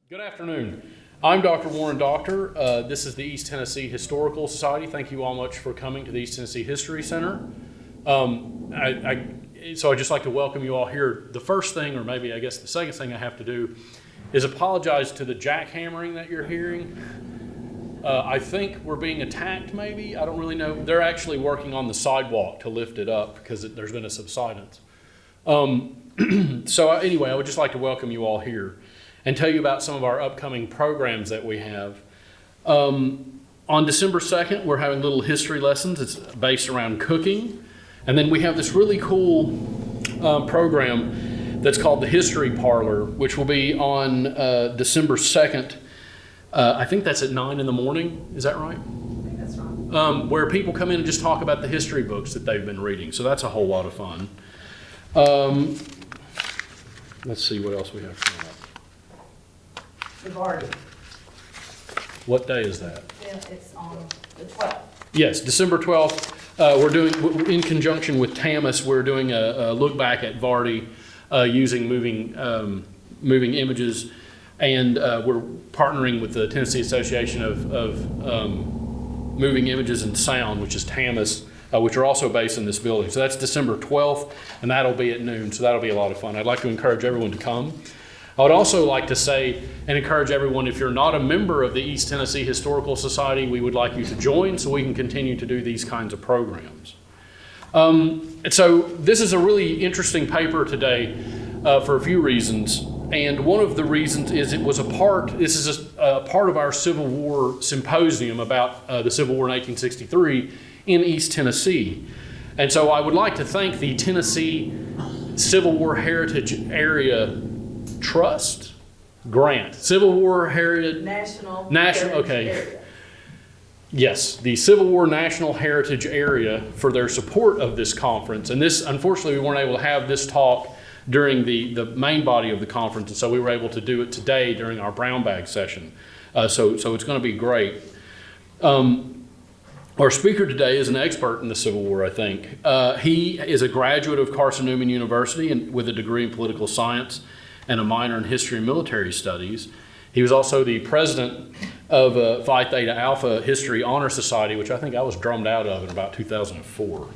Good afternoon. I'm Dr. Warren Doctor. This is the East Tennessee Historical Society. Thank you all much for coming to the East Tennessee History Center. So I'd just like to welcome you all here. The first thing, or maybe I guess the second thing I have to do, is apologize to the jackhammering that you're hearing. I think we're being attacked maybe. I don't really know. They're actually working on the sidewalk to lift it up because there's been a subsidence. So anyway, I would just like to welcome you all here and tell you about some of our upcoming programs that we have. On December 2nd, we're having little history lessons. It's based around cooking. And then we have this really cool program that's called the History Parlor, which will be on December 2nd. I think that's at 9 in the morning. Is that right? I think that's wrong. Where people come in and just talk about the history books that they've been reading. So that's a whole lot of fun. Let's see what else we have coming up. The garden. What day is that? It's on the 12th. Yes, December 12th. We're doing, in conjunction with TAMIS, we're doing a look back at Vardy using moving images, and we're partnering with the Tennessee Association of Moving Images and Sound, which is TAMIS, which are also based in this building. So that's December 12th, and that'll be at noon, so that'll be a lot of fun. I'd like to encourage everyone to come. I would also like to say and encourage everyone, if you're not a member of the East Tennessee Historical Society, we would like you to join so we can continue to do these kinds of programs. So this is a really interesting paper today for a few reasons. And one of the reasons is this is a part of our Civil War Symposium about the Civil War in 1863 in East Tennessee. And so I would like to thank the Tennessee Civil War Heritage Area Trust Grant, Civil War Heritage National okay. Area. Yes, the Civil War National Heritage Area for their support of this conference. And this, unfortunately, we weren't able to have this talk during the main body of the conference, and so we were able to do it today during our brown bag session. So it's going to be great. Our speaker today is an expert in the Civil War, I think. He is a graduate of Carson-Newman University with a degree in political science and a minor in history and military studies. He was also the president of Phi Theta Alpha History Honor Society, which I think I was drummed out of in about 2004.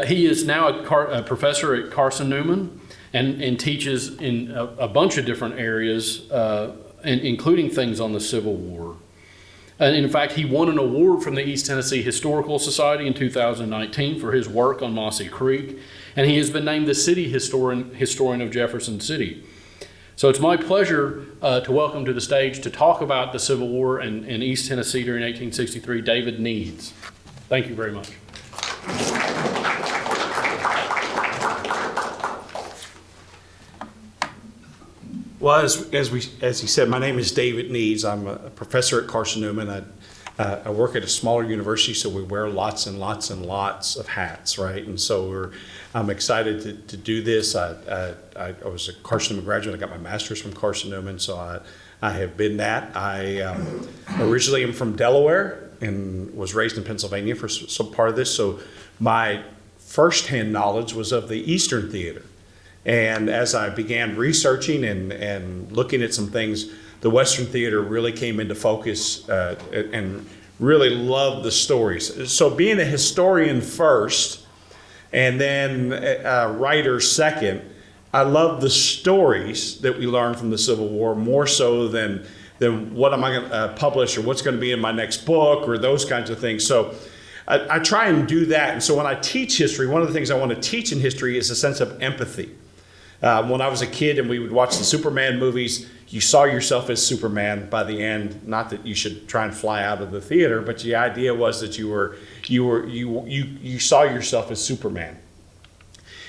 He is now a professor at Carson-Newman and teaches in a bunch of different areas, including things on the Civil War. And in fact, he won an award from the East Tennessee Historical Society in 2019 for his work on Mossy Creek, and he has been named the city historian of Jefferson City. So it's my pleasure to welcome to the stage to talk about the Civil War in East Tennessee during 1863, David Needs. Thank you very much. Well, as he said, my name is David Needs. I'm a professor at Carson-Newman. I work at a smaller university, so we wear lots and lots and lots of hats, right? And so I'm excited to do this. I was a Carson-Newman graduate. I got my master's from Carson-Newman, so I have been that. I originally am from Delaware and was raised in Pennsylvania for some part of this. So my firsthand knowledge was of the Eastern Theater. And as I began researching and looking at some things, the Western Theater really came into focus and really loved the stories. So being a historian first and then a writer second, I love the stories that we learn from the Civil War more so than what am I going to publish or what's going to be in my next book or those kinds of things. So I try and do that. And so when I teach history, one of the things I want to teach in history is a sense of empathy. When I was a kid and we would watch the Superman movies, you saw yourself as Superman by the end. Not that you should try and fly out of the theater, but the idea was that you saw yourself as Superman.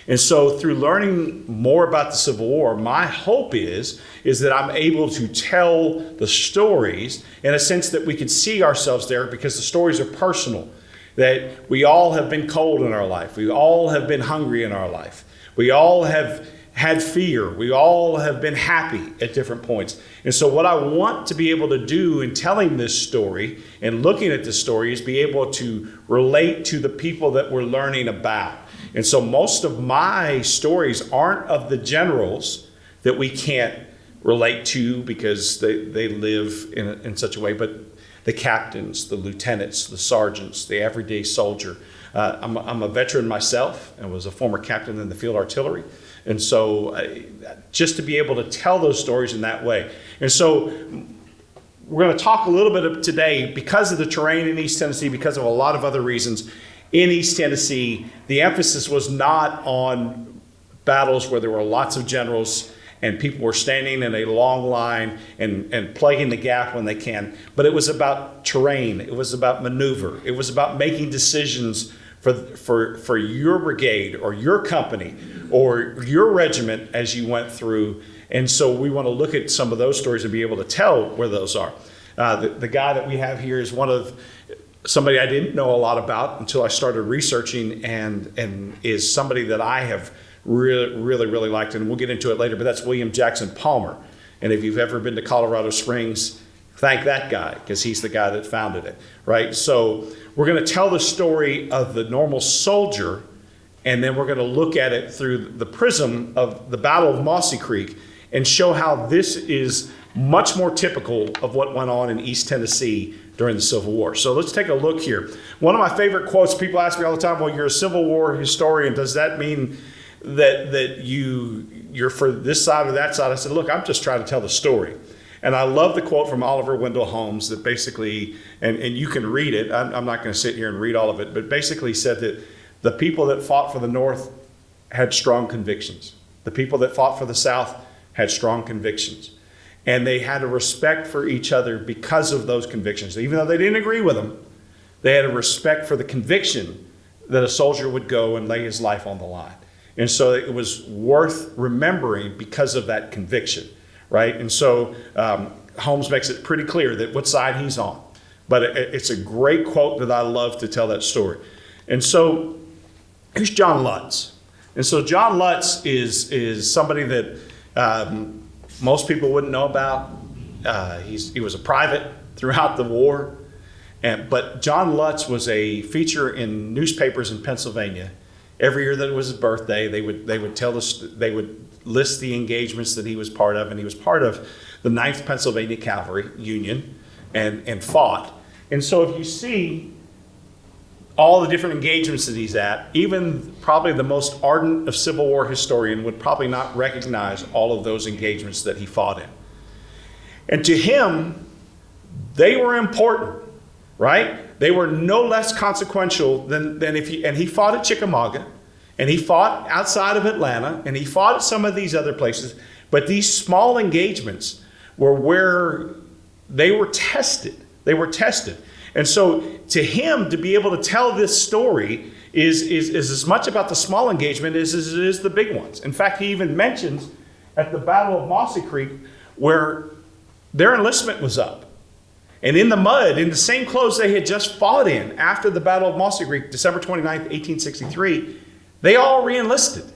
And so through learning more about the Civil War, my hope is that I'm able to tell the stories in a sense that we can see ourselves there because the stories are personal. That we all have been cold in our life. We all have been hungry in our life. We all have had fear. We all have been happy at different points. And so what I want to be able to do in telling this story and looking at this story is be able to relate to the people that we're learning about. And so most of my stories aren't of the generals that we can't relate to because they live in such a way, but the captains, the lieutenants, the sergeants, the everyday soldier. I'm a veteran myself and was a former captain in the field artillery. And so just to be able to tell those stories in that way. And so we're going to talk a little bit today because of the terrain in East Tennessee, because of a lot of other reasons. In East Tennessee, the emphasis was not on battles where there were lots of generals and people were standing in a long line and plugging the gap when they can. But it was about terrain. It was about maneuver. It was about making decisions for your brigade or your company or your regiment as you went through. And so we want to look at some of those stories and be able to tell where those are. The guy that we have here is somebody I didn't know a lot about until I started researching, and is somebody that I have really liked, and we'll get into it later, but that's William Jackson Palmer. And if you've ever been to Colorado Springs, thank that guy, because he's the guy that founded it, right? So we're going to tell the story of the normal soldier, and then we're going to look at it through the prism of the Battle of Mossy Creek and show how this is much more typical of what went on in East Tennessee during the Civil War. So let's take a look here. One of my favorite quotes, people ask me all the time, well, you're a Civil War historian. Does that mean that you're for this side or that side? I said, look, I'm just trying to tell the story. And I love the quote from Oliver Wendell Holmes that basically, and you can read it, I'm not going to sit here and read all of it, but basically said that the people that fought for the North had strong convictions. The people that fought for the South had strong convictions. And they had a respect for each other because of those convictions. Even though they didn't agree with them, they had a respect for the conviction that a soldier would go and lay his life on the line. And so it was worth remembering because of that conviction, right? And so Holmes makes it pretty clear that what side he's on. But it's a great quote that I love to tell that story. And so here's John Lutz. And so John Lutz is somebody that most people wouldn't know about. He was a private throughout the war. But John Lutz was a feature in newspapers in Pennsylvania. Every year that it was his birthday, they would list the engagements that he was part of, and he was part of the 9th Pennsylvania Cavalry Union and fought. And so if you see all the different engagements that he's at, even probably the most ardent of Civil War historian would probably not recognize all of those engagements that he fought in. And to him, they were important, right? They were no less consequential than and he fought at Chickamauga, and he fought outside of Atlanta, and he fought at some of these other places. But these small engagements were where they were tested. They were tested. And so to him, to be able to tell this story is as much about the small engagement as it is the big ones. In fact, he even mentions at the Battle of Mossy Creek where their enlistment was up. And in the mud, in the same clothes they had just fought in after the Battle of Mossy Creek, December 29th, 1863, they all re-enlisted,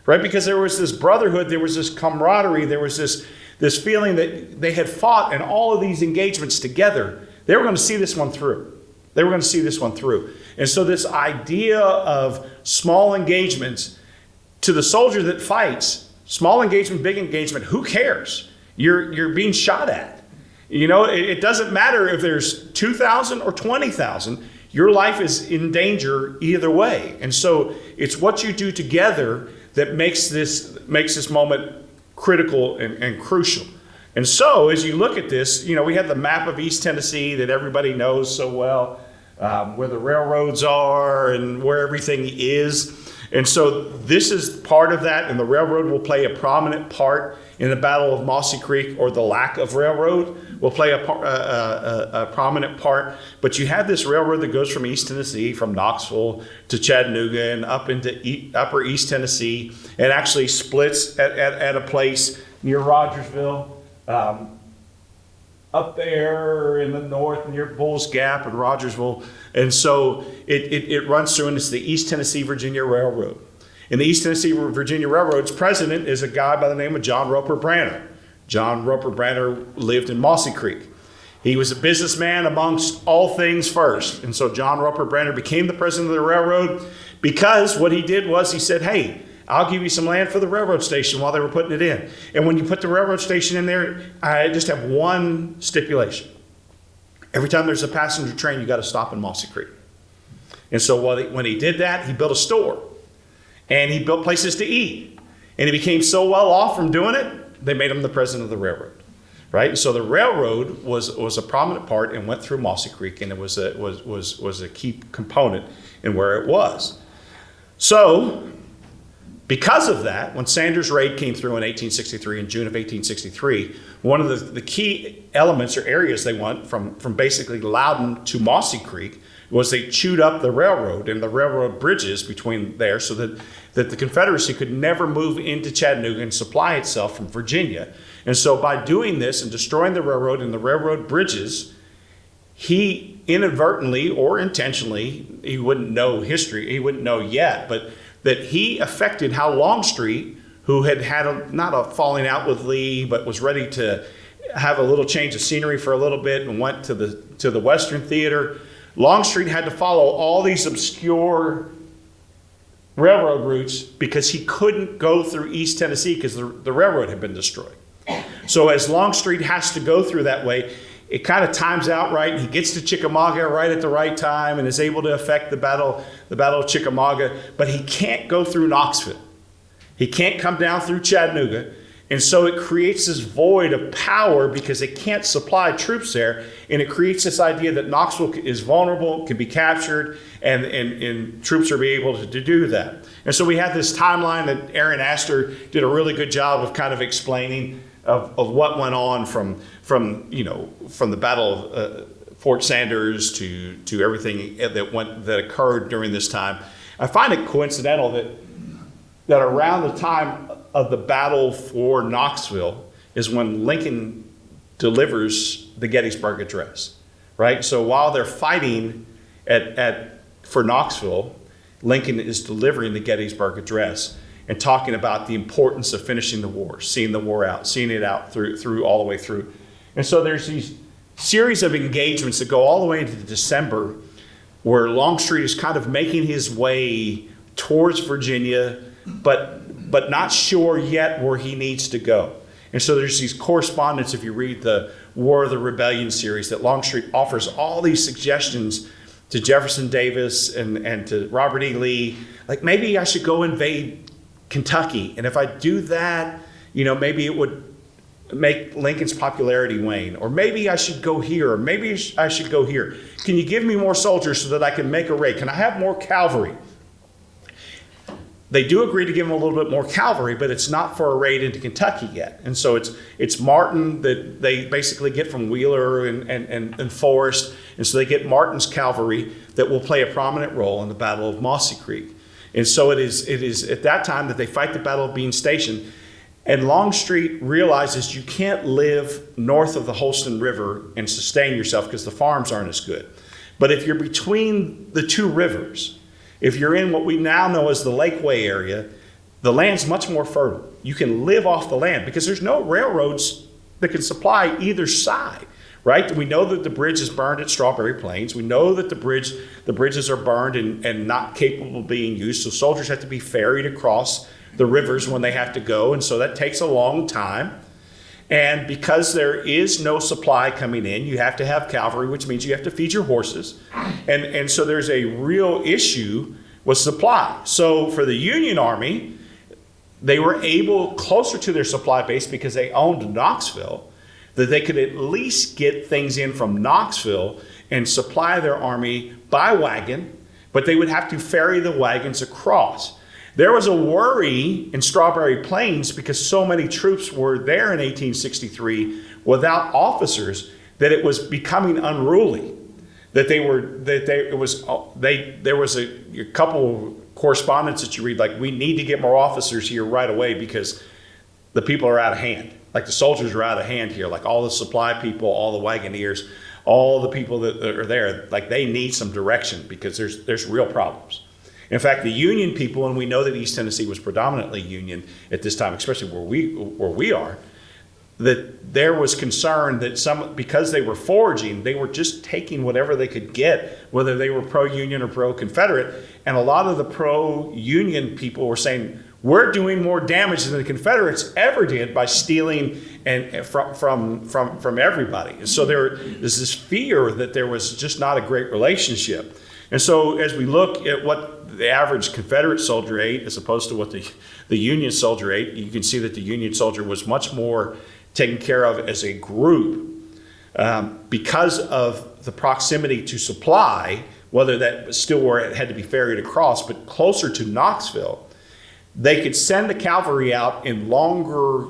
right? Because there was this brotherhood, there was this camaraderie, there was this feeling that they had fought in all of these engagements together. They were going to see this one through. They were going to see this one through. And so this idea of small engagements, to the soldier that fights, small engagement, big engagement, who cares? You're being shot at. You know, it doesn't matter if there's 2,000 or 20,000. Your life is in danger either way. And so it's what you do together that makes this moment critical and crucial. And so as you look at this, you know, we have the map of East Tennessee that everybody knows so well, where the railroads are and where everything is. And so this is part of that, and the railroad will play a prominent part in the Battle of Mossy Creek, or the lack of railroad will play a prominent part. But you have this railroad that goes from East Tennessee, from Knoxville to Chattanooga and up into upper East Tennessee, and actually splits at a place near Rogersville, up there in the north near Bull's Gap and Rogersville. And so it runs through, and it's the East Tennessee Virginia Railroad. And the East Tennessee Virginia Railroad's president is a guy by the name of John Roper Branner. John Roper Branner lived in Mossy Creek. He was a businessman amongst all things first. And so John Roper Branner became the president of the railroad because what he did was he said, hey, I'll give you some land for the railroad station while they were putting it in. And when you put the railroad station in there, I just have one stipulation. Every time there's a passenger train, you got to stop in Mossy Creek. And so when he did that, he built a store. And he built places to eat. And he became so well off from doing it, they made him the president of the railroad. Right? And so the railroad was a prominent part and went through Mossy Creek, and it was a key component in where it was. So, because of that, when Sanders' raid came through in 1863, in June of 1863, one of the key elements or areas they went from basically Loudon to Mossy Creek was they chewed up the railroad and the railroad bridges between there so that the Confederacy could never move into Chattanooga and supply itself from Virginia. And so by doing this and destroying the railroad and the railroad bridges, he inadvertently or intentionally, he wouldn't know history, he wouldn't know yet, but that he affected how Longstreet, who had not a falling out with Lee, but was ready to have a little change of scenery for a little bit and went to the Western Theater. Longstreet had to follow all these obscure railroad routes because he couldn't go through East Tennessee because the railroad had been destroyed. So as Longstreet has to go through that way, it kind of times out right, and he gets to Chickamauga right at the right time and is able to affect the Battle of Chickamauga, but he can't go through Knoxville. He can't come down through Chattanooga, and so it creates this void of power because they can't supply troops there, and it creates this idea that Knoxville is vulnerable, can be captured, and troops are able to do that. And so we have this timeline that Aaron Astor did a really good job of kind of explaining of what went on from the Battle of Fort Sanders to everything that occurred during this time. I find it coincidental that around the time of the battle for Knoxville is when Lincoln delivers the Gettysburg Address, right? So while they're fighting for Knoxville, Lincoln is delivering the Gettysburg Address and talking about the importance of finishing the war, seeing the war out, seeing it out through all the way through. And so there's these series of engagements that go all the way into December where Longstreet is kind of making his way towards Virginia, but not sure yet where he needs to go. And so there's these correspondence, if you read the War of the Rebellion series, that Longstreet offers all these suggestions to Jefferson Davis and to Robert E. Lee, like maybe I should go invade Kentucky. And if I do that, maybe it would make Lincoln's popularity wane. Or maybe I should go here, or maybe I should go here. Can you give me more soldiers so that I can make a raid? Can I have more cavalry? They do agree to give him a little bit more cavalry, but it's not for a raid into Kentucky yet. And so it's Martin that they basically get from Wheeler and Forrest. And so they get Martin's cavalry that will play a prominent role in the Battle of Mossy Creek. And so it is at that time that they fight the Battle of Bean Station. And Longstreet realizes you can't live north of the Holston River and sustain yourself because the farms aren't as good. But if you're between the two rivers, if you're in what we now know as the Lakeway area, the land's much more fertile. You can live off the land because there's no railroads that can supply either side, right? We know that the bridge is burned at Strawberry Plains. We know that the bridges are burned and not capable of being used. So soldiers have to be ferried across the rivers when they have to go. And so that takes a long time. And because there is no supply coming in, you have to have cavalry, which means you have to feed your horses. And so there's a real issue with supply. So for the Union Army, they were able, closer to their supply base because they owned Knoxville, that they could at least get things in from Knoxville and supply their army by wagon, but they would have to ferry the wagons across. There was a worry in Strawberry Plains because so many troops were there in 1863 without officers that it was becoming unruly. There was a couple correspondence that you read, like, we need to get more officers here right away because the people are out of hand. Like the soldiers are out of hand here, like all the supply people, all the wagoneers, all the people that are there, like they need some direction because there's real problems. In fact, the Union people, and we know that East Tennessee was predominantly Union at this time, especially where we are, that there was concern that because they were foraging, they were just taking whatever they could get, whether they were pro-Union or pro-Confederate. And a lot of the pro-Union people were saying, we're doing more damage than the Confederates ever did by stealing and from everybody. And so there's this fear that there was just not a great relationship. And so as we look at what the average Confederate soldier ate as opposed to what the Union soldier ate, you can see that the Union soldier was much more taken care of as a group because of the proximity to supply, whether that was still where it had to be ferried across, but closer to Knoxville. They could send the cavalry out in longer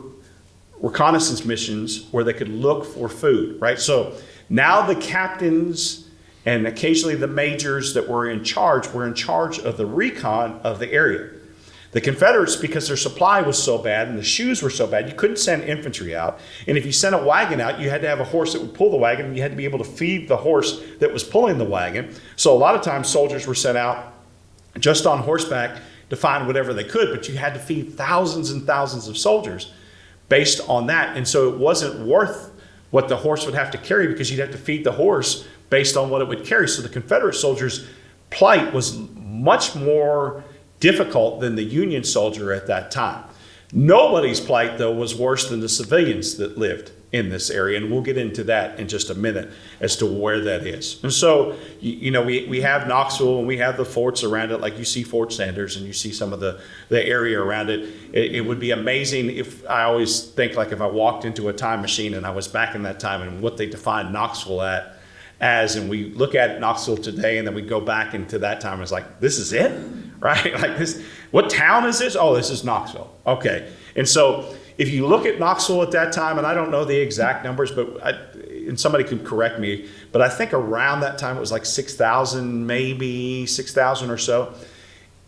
reconnaissance missions where they could look for food, right? So now the captains and occasionally the majors that were in charge of the recon of the area. The Confederates, because their supply was so bad and the shoes were so bad, you couldn't send infantry out. And if you sent a wagon out, you had to have a horse that would pull the wagon, and you had to be able to feed the horse that was pulling the wagon. So a lot of times soldiers were sent out just on horseback to find whatever they could, but you had to feed thousands and thousands of soldiers based on that. And so it wasn't worth what the horse would have to carry because you'd have to feed the horse based on what it would carry. So the Confederate soldiers' plight was much more difficult than the Union soldier at that time. Nobody's plight, though, was worse than the civilians that lived in this area, and we'll get into that in just a minute as to where that is. And so, we have Knoxville, and we have the forts around it, like you see Fort Sanders, and you see some of the area around it. It would be amazing if, I always think, like if I walked into a time machine and I was back in that time and what they defined Knoxville as, and we look at Knoxville today, and then we go back into that time, it's like, this is it? Right? Like this, what town is this? Oh, this is Knoxville. Okay. And so if you look at Knoxville at that time, and I don't know the exact numbers, and somebody could correct me, but I think around that time it was like 6,000, maybe 6,000 or so.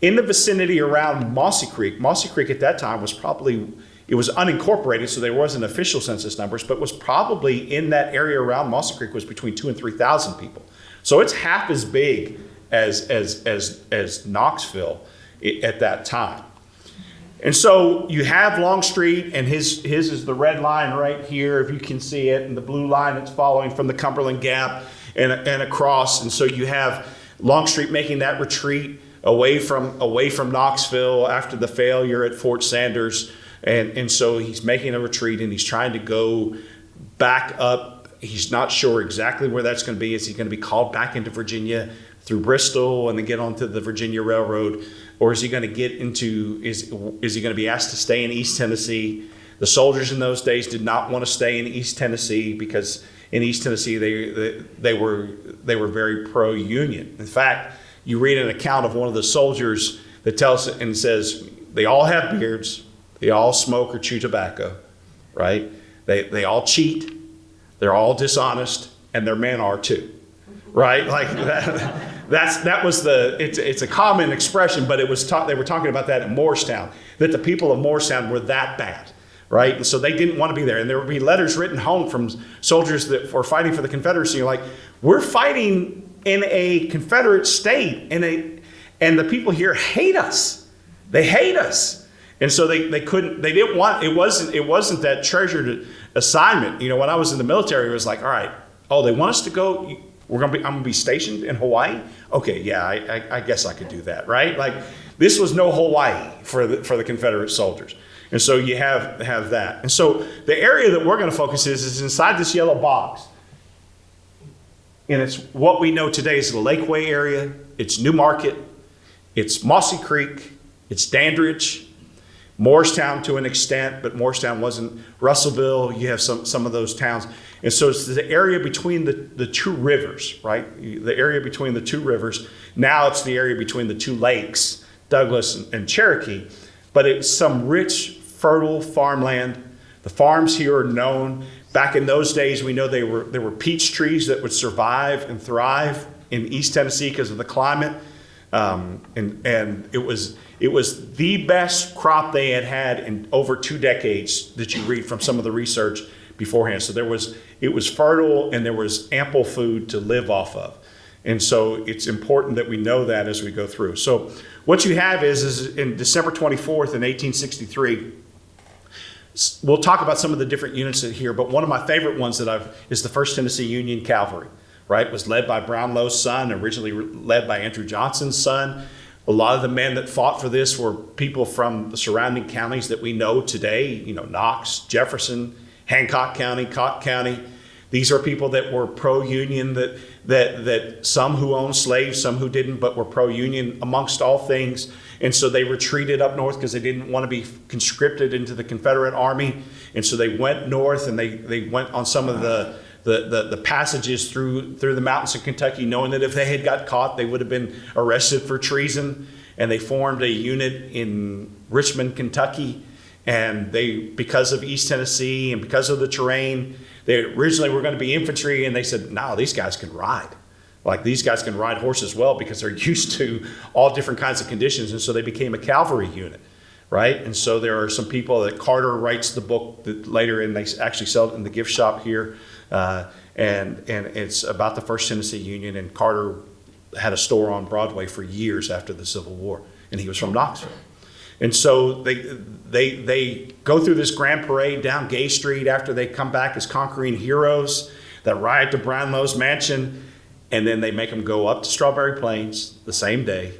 In the vicinity around Mossy Creek at that time was probably, it was unincorporated, so there wasn't official census numbers, but was probably in that area around Mossy Creek was between 2,000 and 3,000 people. So it's half as big as Knoxville at that time. And so you have Longstreet, and his is the red line right here, if you can see it, and the blue line that's following from the Cumberland Gap and across. And so you have Longstreet making that retreat away from Knoxville after the failure at Fort Sanders. And so he's making a retreat, and he's trying to go back up. He's not sure exactly where that's going to be. Is he going to be called back into Virginia through Bristol and then get onto the Virginia Railroad? Or is he going to get into, is he going to be asked to stay in East Tennessee? The soldiers in those days did not want to stay in East Tennessee because in East Tennessee they were very pro-Union. In fact, you read an account of one of the soldiers that tells and says, they all have beards, they all smoke or chew tobacco, right? They all cheat, they're all dishonest, and their men are too, right? Like that. That was it's a common expression, but they were talking about that in Morristown, that the people of Morristown were that bad, right? And so they didn't want to be there. And there would be letters written home from soldiers that were fighting for the Confederacy, like, we're fighting in a Confederate state, and the people here hate us. They hate us. And so they didn't want, it wasn't that treasured assignment. When I was in the military, it was like, all right, they want us to go, I'm going to be stationed in Hawaii? Okay, yeah, I guess I could do that, right? Like, this was no Hawaii for the Confederate soldiers. And so you have that. And so the area that we're going to focus is inside this yellow box. And it's what we know today is the Lakeway area. It's New Market. It's Mossy Creek. It's Dandridge. Morristown to an extent, but Morristown wasn't. Russellville, you have some of those towns. And so it's the area between the two rivers, right? The area between the two rivers. Now it's the area between the two lakes, Douglas and Cherokee. But it's some rich, fertile farmland. The farms here are known. Back in those days, we know there were peach trees that would survive and thrive in East Tennessee because of the climate. And it was the best crop they had in over 2 decades that you read from some of the research beforehand. So it was fertile, and there was ample food to live off of. And so it's important that we know that as we go through. So what you have is in December 24th in 1863, we'll talk about some of the different units here, but one of my favorite ones is the 1st Tennessee Union Cavalry, right? It was led by Brownlow's son, originally led by Andrew Johnson's son. A lot of the men that fought for this were people from the surrounding counties that we know today, you know, Knox, Jefferson, Hancock County, Cott County. These are people that were pro-union, that some who owned slaves, some who didn't, but were pro-union amongst all things. And so they retreated up north because they didn't want to be conscripted into the Confederate Army. And so they went north, and they went on some of the passages through the mountains of Kentucky, knowing that if they had got caught, they would have been arrested for treason. And they formed a unit in Richmond, Kentucky. And because of East Tennessee and because of the terrain, they originally were going to be infantry, and they said, no, these guys can ride. Like, these guys can ride horses well because they're used to all different kinds of conditions. And so they became a cavalry unit, right? And so there are some people that Carter writes the book that later, and they actually sell it in the gift shop here. And it's about the First Tennessee Union. And Carter had a store on Broadway for years after the Civil War, and he was from Knoxville. And so they go through this grand parade down Gay Street after they come back as conquering heroes that ride to Brownlow's mansion, and then they make them go up to Strawberry Plains the same day.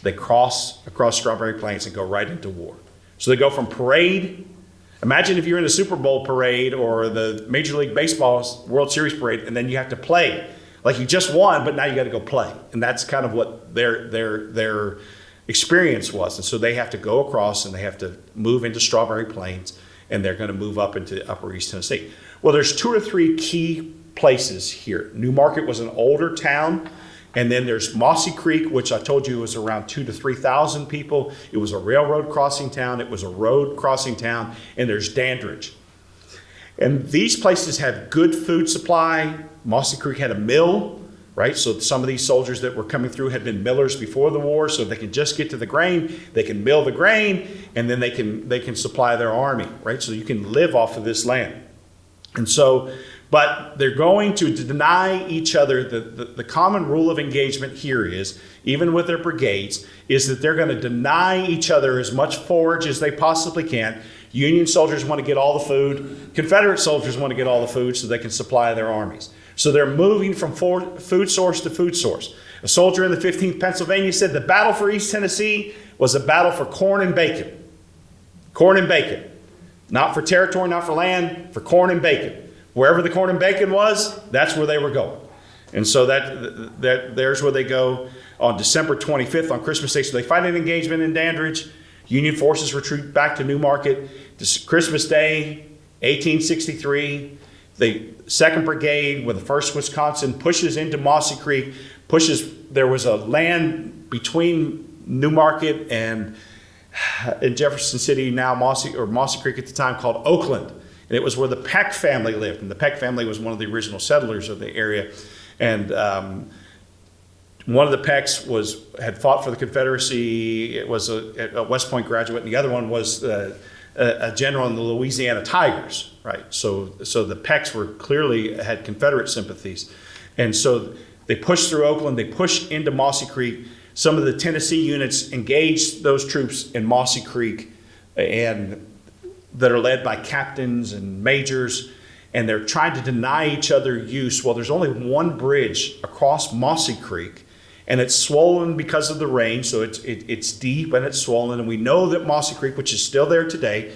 They cross across Strawberry Plains and go right into war. So they go from parade. Imagine if you're in a Super Bowl parade or the Major League Baseball World Series parade, and then you have to play. Like, you just won, but now you got to go play. And that's kind of what their experience was. And so they have to go across, and they have to move into Strawberry Plains, and they're going to move up into Upper East Tennessee. Well, there's 2 or 3 key places here. New Market was an older town, and then there's Mossy Creek, which I told you was around 2,000 to 3,000 people. It was a railroad crossing town. It was a road crossing town. And there's Dandridge. And these places have good food supply. Mossy Creek had a mill, right? So some of these soldiers that were coming through had been millers before the war, so they can just get to the grain. They can mill the grain, and then they can supply their army, right? So you can live off of this land. And so, but they're going to deny each other. The common rule of engagement here is, even with their brigades, is that they're going to deny each other as much forage as they possibly can. Union soldiers want to get all the food. Confederate soldiers want to get all the food so they can supply their armies. So they're moving from food source to food source. A soldier in the 15th Pennsylvania said the battle for East Tennessee was a battle for corn and bacon. Corn and bacon. Not for territory, not for land, for corn and bacon. Wherever the corn and bacon was, that's where they were going. And so there's where they go on December 25th on Christmas Day. So they fight an engagement in Dandridge. Union forces retreat back to New Market. This Christmas Day, 1863, the 2nd Brigade with the 1st Wisconsin pushes into Mossy Creek, there was a land between New Market and in Jefferson City, now Mossy Creek at the time, called Oakland. And it was where the Peck family lived. And the Peck family was one of the original settlers of the area. And one of the Pecks had fought for the Confederacy. It was a West Point graduate, and the other one was a general in the Louisiana Tigers, right? So the Pecks clearly had Confederate sympathies. And so they pushed through Oakland, they pushed into Mossy Creek. Some of the Tennessee units engaged those troops in Mossy Creek, and that are led by captains and majors, and they're trying to deny each other use. Well, there's only one bridge across Mossy Creek, and it's swollen because of the rain, so it's deep and it's swollen. And we know that Mossy Creek, which is still there today,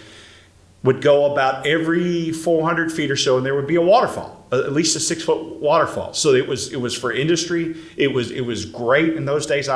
would go about every 400 feet or so, and there would be a waterfall, at least a 6-foot waterfall. So it was for industry. It was great in those days.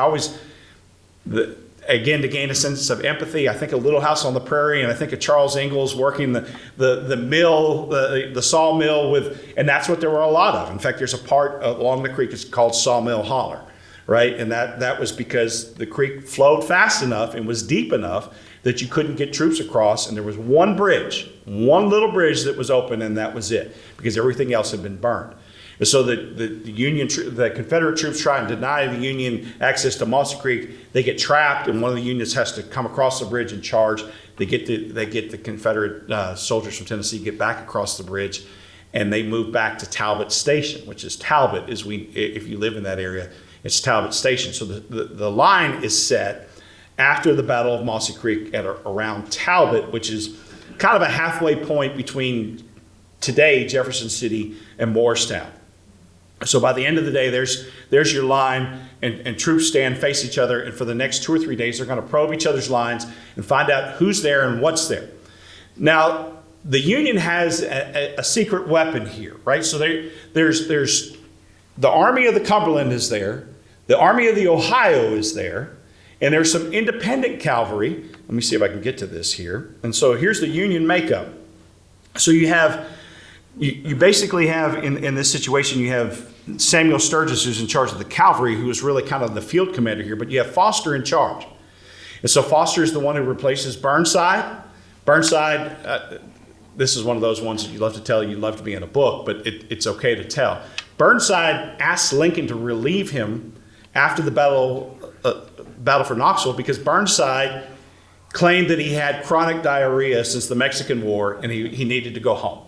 Again, to gain a sense of empathy, I think of Little House on the Prairie, and I think of Charles Ingalls working the mill, the sawmill and that's what there were a lot of. In fact, there's a part along the creek, it's called Sawmill Holler, right? And that was because the creek flowed fast enough and was deep enough that you couldn't get troops across, and there was one little bridge that was open, and that was it, because everything else had been burned. And so the Confederate troops try and deny the Union access to Mossy Creek. They get trapped, and one of the Unions has to come across the bridge and charge. They get the Confederate soldiers from Tennessee get back across the bridge, and they move back to Talbot Station, which is Talbot. If you live in that area, it's Talbot Station. So the line is set after the Battle of Mossy Creek at around Talbot, which is kind of a halfway point between today Jefferson City and Morristown. So by the end of the day, there's your line, and troops stand, face each other, and for the next 2 or 3 days, they're going to probe each other's lines and find out who's there and what's there. Now, the Union has a secret weapon here, right? So there's the Army of the Cumberland is there, the Army of the Ohio is there, and there's some independent cavalry. Let me see if I can get to this here. And so here's the Union makeup. So you basically have, in this situation, you have Samuel Sturgis, who's in charge of the cavalry, who is really kind of the field commander here, but you have Foster in charge. And so Foster is the one who replaces Burnside. Burnside, this is one of those ones that you love to tell, you'd love to be in a book, but it's okay to tell. Burnside asks Lincoln to relieve him after the battle for Knoxville because Burnside claimed that he had chronic diarrhea since the Mexican War and he needed to go home,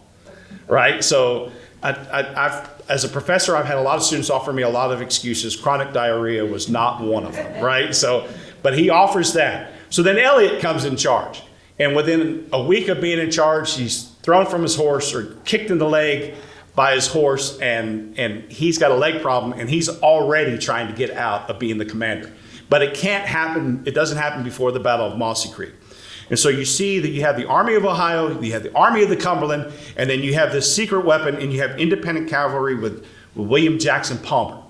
right? So I've, as a professor, I've had a lot of students offer me a lot of excuses. Chronic diarrhea was not one of them, right? So, but he offers that. So then Eliot comes in charge. And within a week of being in charge, he's thrown from his horse or kicked in the leg by his horse, and he's got a leg problem, and he's already trying to get out of being the commander. But it can't happen, it doesn't happen before the Battle of Mossy Creek. And so you see that you have the Army of Ohio, you have the Army of the Cumberland, and then you have this secret weapon, and you have independent cavalry with William Jackson Palmer.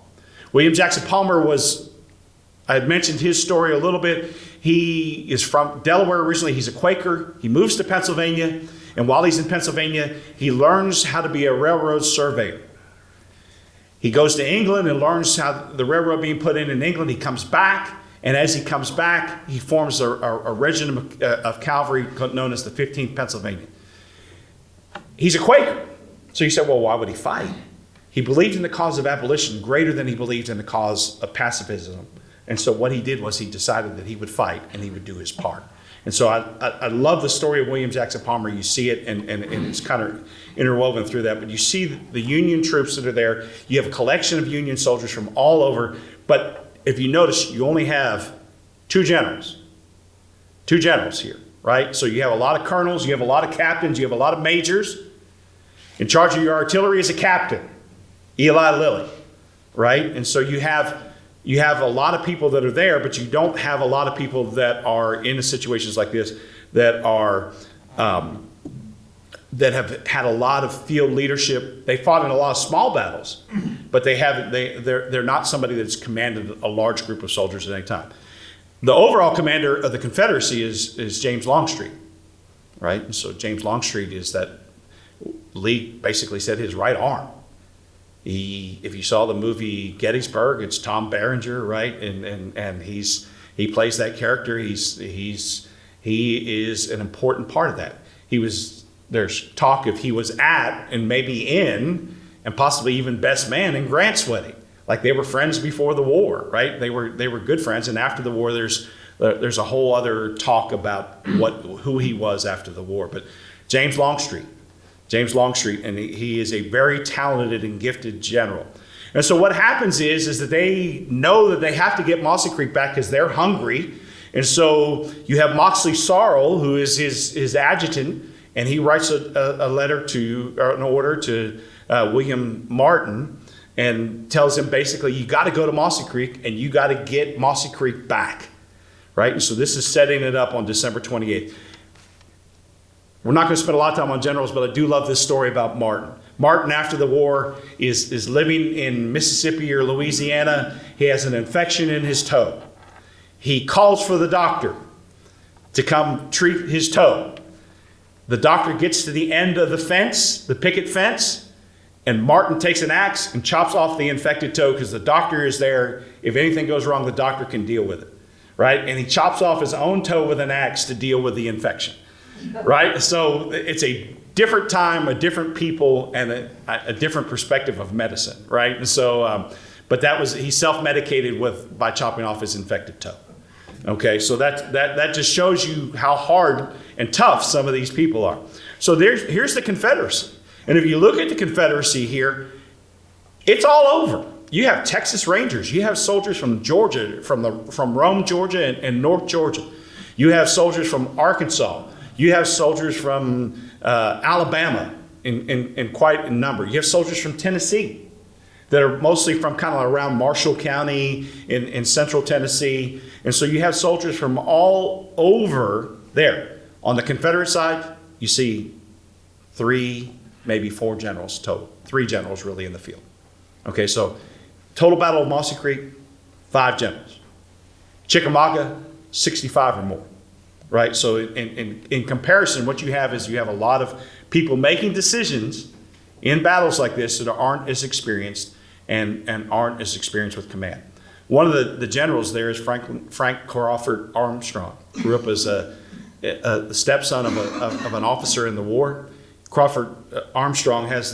William Jackson Palmer was, I had mentioned his story a little bit. He is from Delaware originally. He's a Quaker. He moves to Pennsylvania. And while he's in Pennsylvania, he learns how to be a railroad surveyor. He goes to England and learns how the railroad being put in England. He comes back. And as he comes back, he forms a regiment of cavalry known as the 15th Pennsylvania. He's a Quaker. So you said, well, why would he fight? He believed in the cause of abolition greater than he believed in the cause of pacifism. And so what he did was he decided that he would fight and he would do his part. And so I love the story of William Jackson Palmer. You see it, and it's kind of interwoven through that. But you see the Union troops that are there. You have a collection of Union soldiers from all over. But if you notice, you only have two generals here, right? So you have a lot of colonels, you have a lot of captains, you have a lot of majors. In charge of your artillery is a captain, Eli Lilly, right? And so you have a lot of people that are there, but you don't have a lot of people that are in situations like this that are that have had a lot of field leadership. They fought in a lot of small battles, but they're not somebody that's commanded a large group of soldiers at any time. The overall commander of the Confederacy is James Longstreet, right? And so James Longstreet is that Lee basically said his right arm. If you saw the movie Gettysburg, it's Tom Berenger, right? And he plays that character. He is an important part of that. There's talk if he was at and maybe in and possibly even best man in Grant's wedding. Like they were friends before the war, right? They were good friends, and after the war, there's a whole other talk about who he was after the war. But James Longstreet, and he is a very talented and gifted general. And so what happens is that they know that they have to get Mossy Creek back because they're hungry. And so you have Moxley Sorrel, who is his adjutant, and he writes a letter an order to William Martin and tells him basically, you got to go to Mossy Creek and you got to get Mossy Creek back, right? And so this is setting it up on December 28th. We're not going to spend a lot of time on generals, but I do love this story about Martin. Martin, after the war, is living in Mississippi or Louisiana. He has an infection in his toe. He calls for the doctor to come treat his toe. The doctor gets to the end of the fence, the picket fence, and Martin takes an axe and chops off the infected toe because the doctor is there. If anything goes wrong, the doctor can deal with it, right? And he chops off his own toe with an axe to deal with the infection, right? So it's a different time, a different people, and a different perspective of medicine, right? And so, but he self-medicated by chopping off his infected toe. Okay, so that just shows you how hard and tough some of these people are. So here's the Confederacy. And if you look at the Confederacy here, it's all over. You have Texas Rangers. You have soldiers from Georgia, from Rome, Georgia, and North Georgia. You have soldiers from Arkansas. You have soldiers from Alabama in quite a number. You have soldiers from Tennessee. that are mostly from kind of around Marshall County in central Tennessee. And so you have soldiers from all over there. On the Confederate side, you see 3, maybe 4 generals total. 3 generals really in the field. Okay, so total Battle of Mossy Creek, 5 generals. Chickamauga, 65 or more, right? So in comparison, what you have is you have a lot of people making decisions in battles like this that aren't as experienced and aren't as experienced with command. One of the generals there is Frank Crawford Armstrong. Grew up as a stepson of an officer in the war. Crawford Armstrong has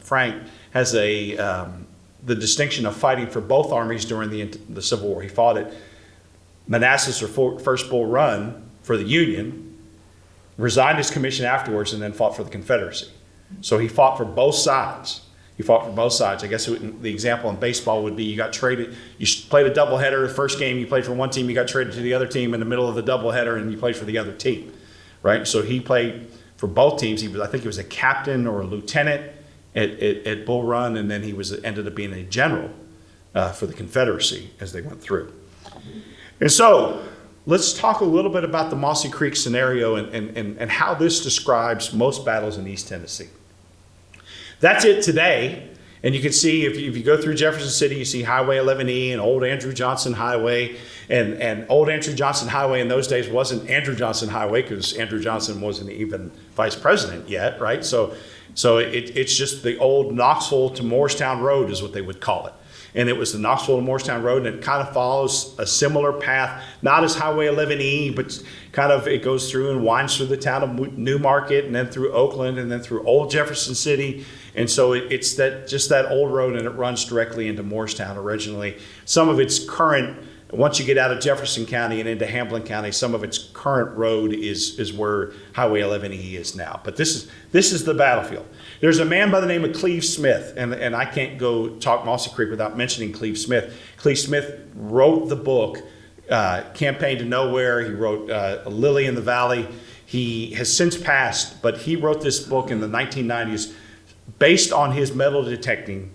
Frank has the distinction of fighting for both armies during the Civil War. He fought at Manassas, or First Bull Run, for the Union, resigned his commission afterwards, and then fought for the Confederacy. So he fought for both sides. I guess the example in baseball would be you got traded, you played a doubleheader. The first game you played for one team, you got traded to the other team in the middle of the doubleheader, and you played for the other team, right? So he played for both teams. I think he was a captain or a lieutenant at Bull Run, and then he ended up being a general for the Confederacy as they went through. And so let's talk a little bit about the Mossy Creek scenario and how this describes most battles in East Tennessee. That's it today. And you can see if you go through Jefferson City, you see Highway 11E and Old Andrew Johnson Highway. And Old Andrew Johnson Highway in those days wasn't Andrew Johnson Highway because Andrew Johnson wasn't even vice president yet, right? So it's just the old Knoxville to Morristown Road is what they would call it. And it was the Knoxville to Morristown Road, and it kind of follows a similar path, not as Highway 11E, but kind of it goes through and winds through the town of Newmarket, and then through Oakland, and then through Old Jefferson City. And so it's just that old road, and it runs directly into Morristown originally. Some of its current, once you get out of Jefferson County and into Hamlin County, some of its current road is where Highway 11E is now. But this is the battlefield. There's a man by the name of Cleve Smith, and I can't go talk Mossy Creek without mentioning Cleve Smith. Cleve Smith wrote the book, Campaign to Nowhere. He wrote Lily in the Valley. He has since passed, but he wrote this book in the 1990s based on his metal detecting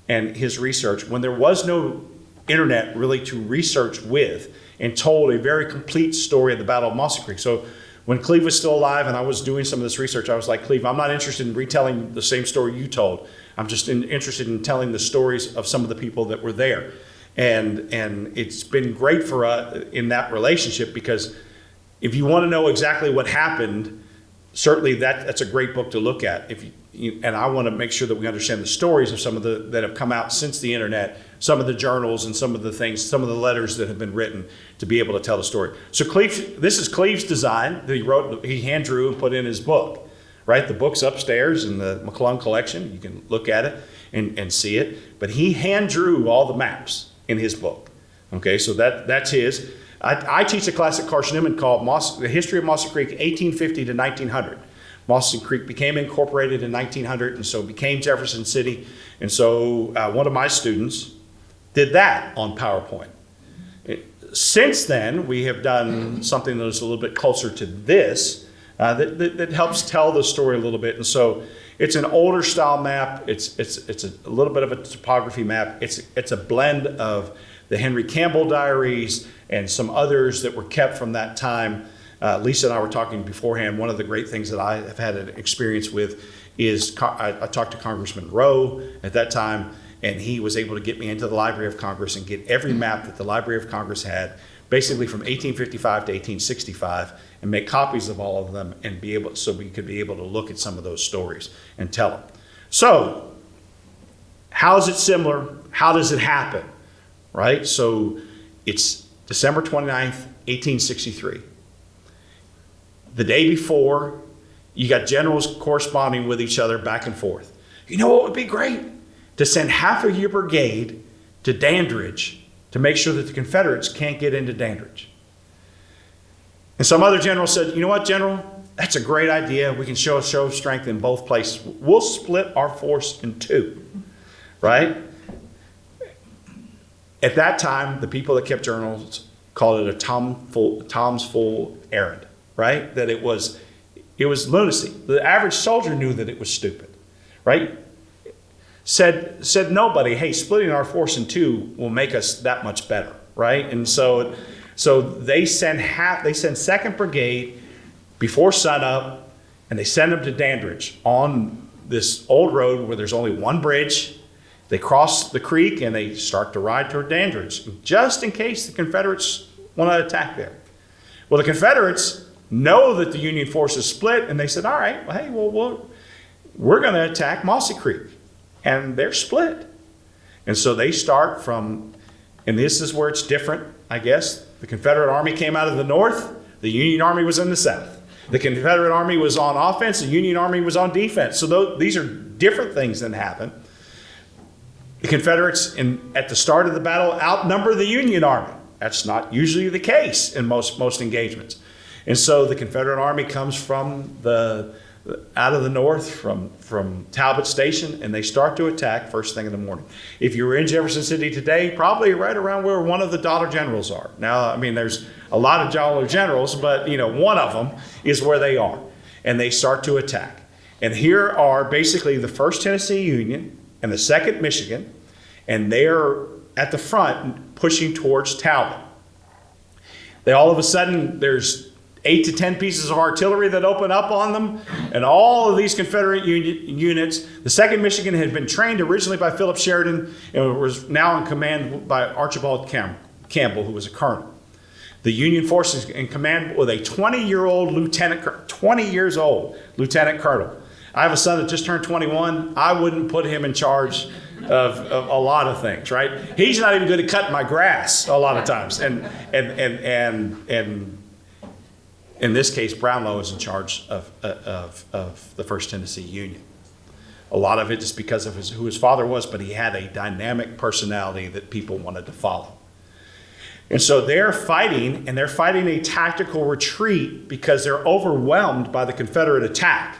and his research when there was no internet really to research with, and told a very complete story of the Battle of Mossy Creek. So when Cleve was still alive and I was doing some of this research, I was like, Cleve, I'm not interested in retelling the same story you told. I'm just interested in telling the stories of some of the people that were there. And it's been great for us in that relationship, because if you want to know exactly what happened, certainly that's a great book to look at. And I want to make sure that we understand the stories of some of that have come out since the internet, some of the journals and some of the things, some of the letters that have been written to be able to tell the story. So this is Cleve's design that he hand drew and put in his book, right? The book's upstairs in the McClung collection. You can look at it and see it. But he hand drew all the maps in his book. Okay, so that's his. I teach a class at Carson Newman called The History of Mossy Creek, 1850 to 1900. Mossy Creek became incorporated in 1900, and so became Jefferson City. And so one of my students did that on PowerPoint. Since then, we have done something that is a little bit closer to this that helps tell the story a little bit. And so it's an older style map. It's a little bit of a topography map. It's a blend of the Henry Campbell diaries and some others that were kept from that time. Lisa and I were talking beforehand. One of the great things that I have had an experience with is I talked to Congressman Rowe at that time, and he was able to get me into the Library of Congress and get every map that the Library of Congress had, basically from 1855 to 1865, and make copies of all of them and so we could be able to look at some of those stories and tell them. So, how is it similar? How does it happen? Right? So, it's December 29th, 1863. The day before, you got generals corresponding with each other back and forth. You know what would be great? To send half of your brigade to Dandridge to make sure that the Confederates can't get into Dandridge. And some other general said, you know what, General? That's a great idea. We can show a show of strength in both places. We'll split our force in two, right? At that time, the people that kept journals called it a Tom's Fool errand, right? That it was lunacy. The average soldier knew that it was stupid, right? said nobody, hey, splitting our force in two will make us that much better, right? And so they send 2nd Brigade before sunup, and they send them to Dandridge on this old road where there's only one bridge. They cross the creek and they start to ride toward Dandridge, just in case the Confederates want to attack there. Well, the Confederates know that the Union forces split, and they said, all right, well, hey, we're going to attack Mossy Creek. And they're split. And so they start from, and this is where it's different, I guess. The Confederate Army came out of the north. The Union Army was in the south. The Confederate Army was on offense. The Union Army was on defense. So these are different things that happen. The Confederates, at the start of the battle, outnumber the Union Army. That's not usually the case in most engagements. And so the Confederate Army comes from out of the north, from Talbot Station, and they start to attack first thing in the morning. If you were in Jefferson City today, probably right around where one of the Dollar Generals are. Now, I mean, there's a lot of Dollar Generals, but one of them is where they are. And they start to attack. And here are basically the 1st Tennessee Union and the 2nd Michigan, and they're at the front pushing towards Talbot. All of a sudden, there's 8 to 10 pieces of artillery that open up on them, and all of these Confederate units. The 2nd Michigan had been trained originally by Philip Sheridan and was now in command by Archibald Campbell, who was a colonel. The Union forces in command with a 20-year-old lieutenant, 20 years old lieutenant colonel. I have a son that just turned 21. I wouldn't put him in charge of a lot of things, right? He's not even good at cutting my grass a lot of times, and in this case, Brownlow is in charge of the 1st Tennessee Union. A lot of it is because of who his father was, but he had a dynamic personality that people wanted to follow. And so they're fighting, and they're fighting a tactical retreat because they're overwhelmed by the Confederate attack.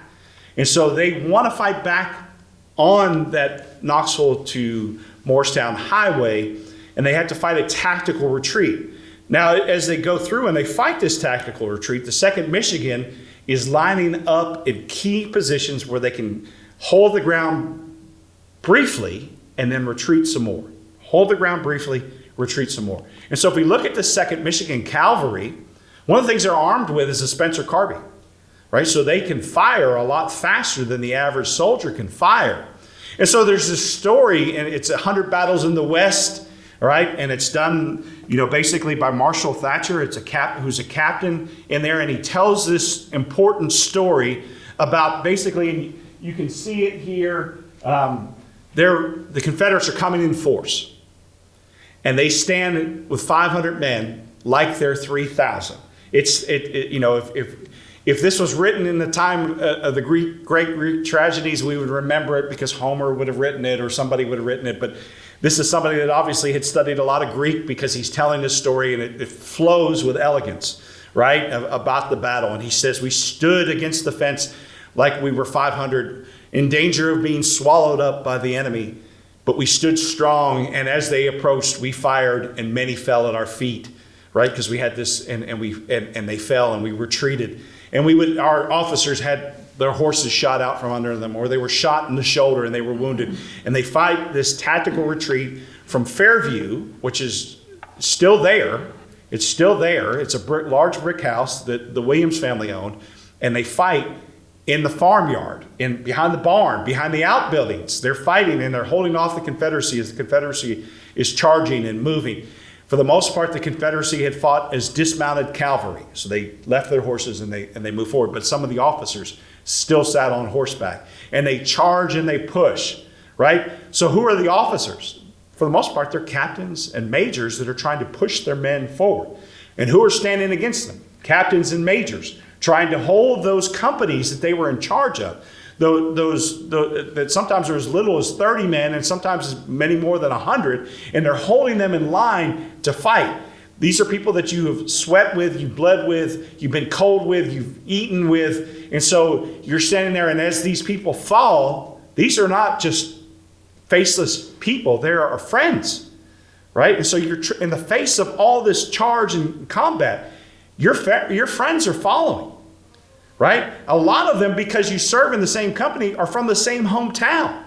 And so they want to fight back on that Knoxville to Morristown highway, and they have to fight a tactical retreat. Now, as they go through and they fight this tactical retreat, the 2nd Michigan is lining up in key positions where they can hold the ground briefly and then retreat some more. Hold the ground briefly, retreat some more. And so if we look at the 2nd Michigan Cavalry, one of the things they're armed with is a Spencer carbine, right? So they can fire a lot faster than the average soldier can fire. And so there's this story, and it's 100 Battles in the West, right? And it's done, basically by Marshall Thatcher. It's who's a captain in there, and he tells this important story about basically, you can see it here. The Confederates are coming in force, and they stand with 500 men like they're 3,000. If this was written in the time of the great Greek tragedies, we would remember it because Homer would have written it or somebody would have written it. But this is somebody that obviously had studied a lot of Greek because he's telling this story, and it flows with elegance, right, about the battle. And he says, we stood against the fence like we were 500, in danger of being swallowed up by the enemy. But we stood strong, and as they approached, we fired, and many fell at our feet, right? Because we had this, and they fell, and we retreated. And our officers had their horses shot out from under them, or they were shot in the shoulder and they were wounded. And they fight this tactical retreat from Fairview, which is still there. It's still there. It's a large brick house that the Williams family owned. And they fight in the farmyard, behind the barn, behind the outbuildings. They're fighting and they're holding off the Confederacy as the Confederacy is charging and moving. For the most part, the Confederacy had fought as dismounted cavalry. So they left their horses and they moved forward. But some of the officers still sat on horseback. And they charge and they push, right? So who are the officers? For the most part, they're captains and majors that are trying to push their men forward. And who are standing against them? Captains and majors trying to hold those companies that they were in charge of. That sometimes are as little as 30 men and sometimes many more than 100, and they're holding them in line to fight. These are people that you have sweat with, you've bled with, you've been cold with, you've eaten with, and so you're standing there, and as these people fall, these are not just faceless people, they are friends, right? And so you're in the face of all this charge and combat, your friends are following. Right? A lot of them, because you serve in the same company, are from the same hometown.